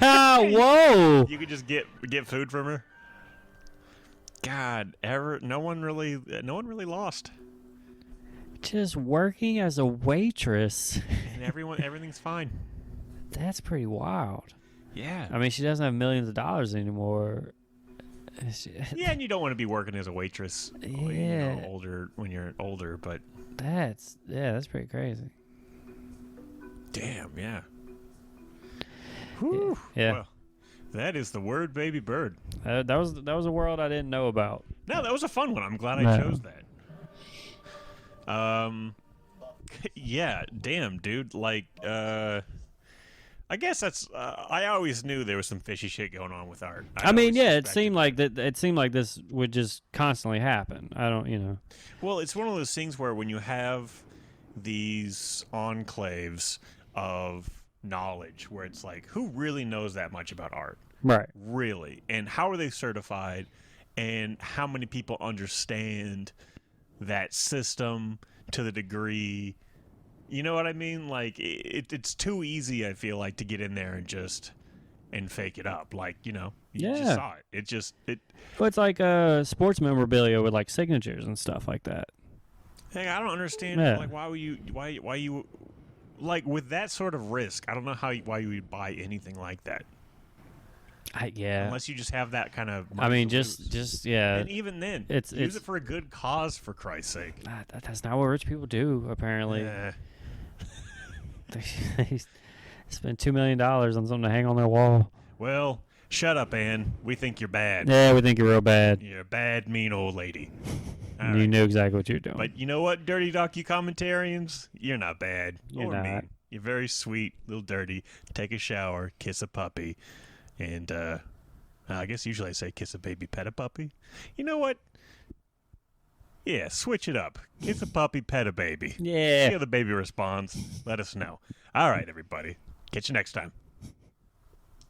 Ah, whoa! You could just get food from her. God, no one really lost, Just working as a waitress. and everything's fine. That's pretty wild. Yeah. I mean, she doesn't have millions of dollars anymore. Yeah, and you don't want to be working as a waitress. Yeah. When you're older, but That's pretty crazy. damn, yeah. Whew. Yeah. Well, that is the word, baby bird. That was a world I didn't know about. No, that was a fun one. I'm glad I chose that. Yeah, damn, dude. Like, I guess that's. I always knew there was some fishy shit going on with art. I mean, yeah, it seemed like that. It seemed like this would just constantly happen. I don't. Well, it's one of those things where when you have these enclaves of knowledge, where it's like, who really knows that much about art? Right. Really, and how are they certified? And how many people understand that system to the degree? You know what I mean? Like, it's too easy, I feel like, to get in there and fake it up. Like, you just saw it. Well, it's like sports memorabilia with like signatures and stuff like that. Hey, I don't understand. Yeah. Like, why you, like, with that sort of risk, I don't know why you would buy anything like that. Yeah. Unless you just have that kind of. I mean, money to lose. just yeah. And even then, it's use it for a good cause, for Christ's sake. That's not what rich people do. Apparently, they spend $2 million on something to hang on their wall. Well, shut up, Ann. We think you're bad. Yeah, we think you're real bad. You're a bad, mean old lady. And you knew exactly what you're doing. But you know what, dirty docu-commentarians? You're not bad. You're or not. mean. You're very sweet, little dirty. Take a shower, kiss a puppy, and I guess usually I say kiss a baby, pet a puppy. You know what? Yeah, switch it up. Kiss a puppy, pet a baby. Yeah. See how the baby responds. Let us know. All right, everybody. Catch you next time.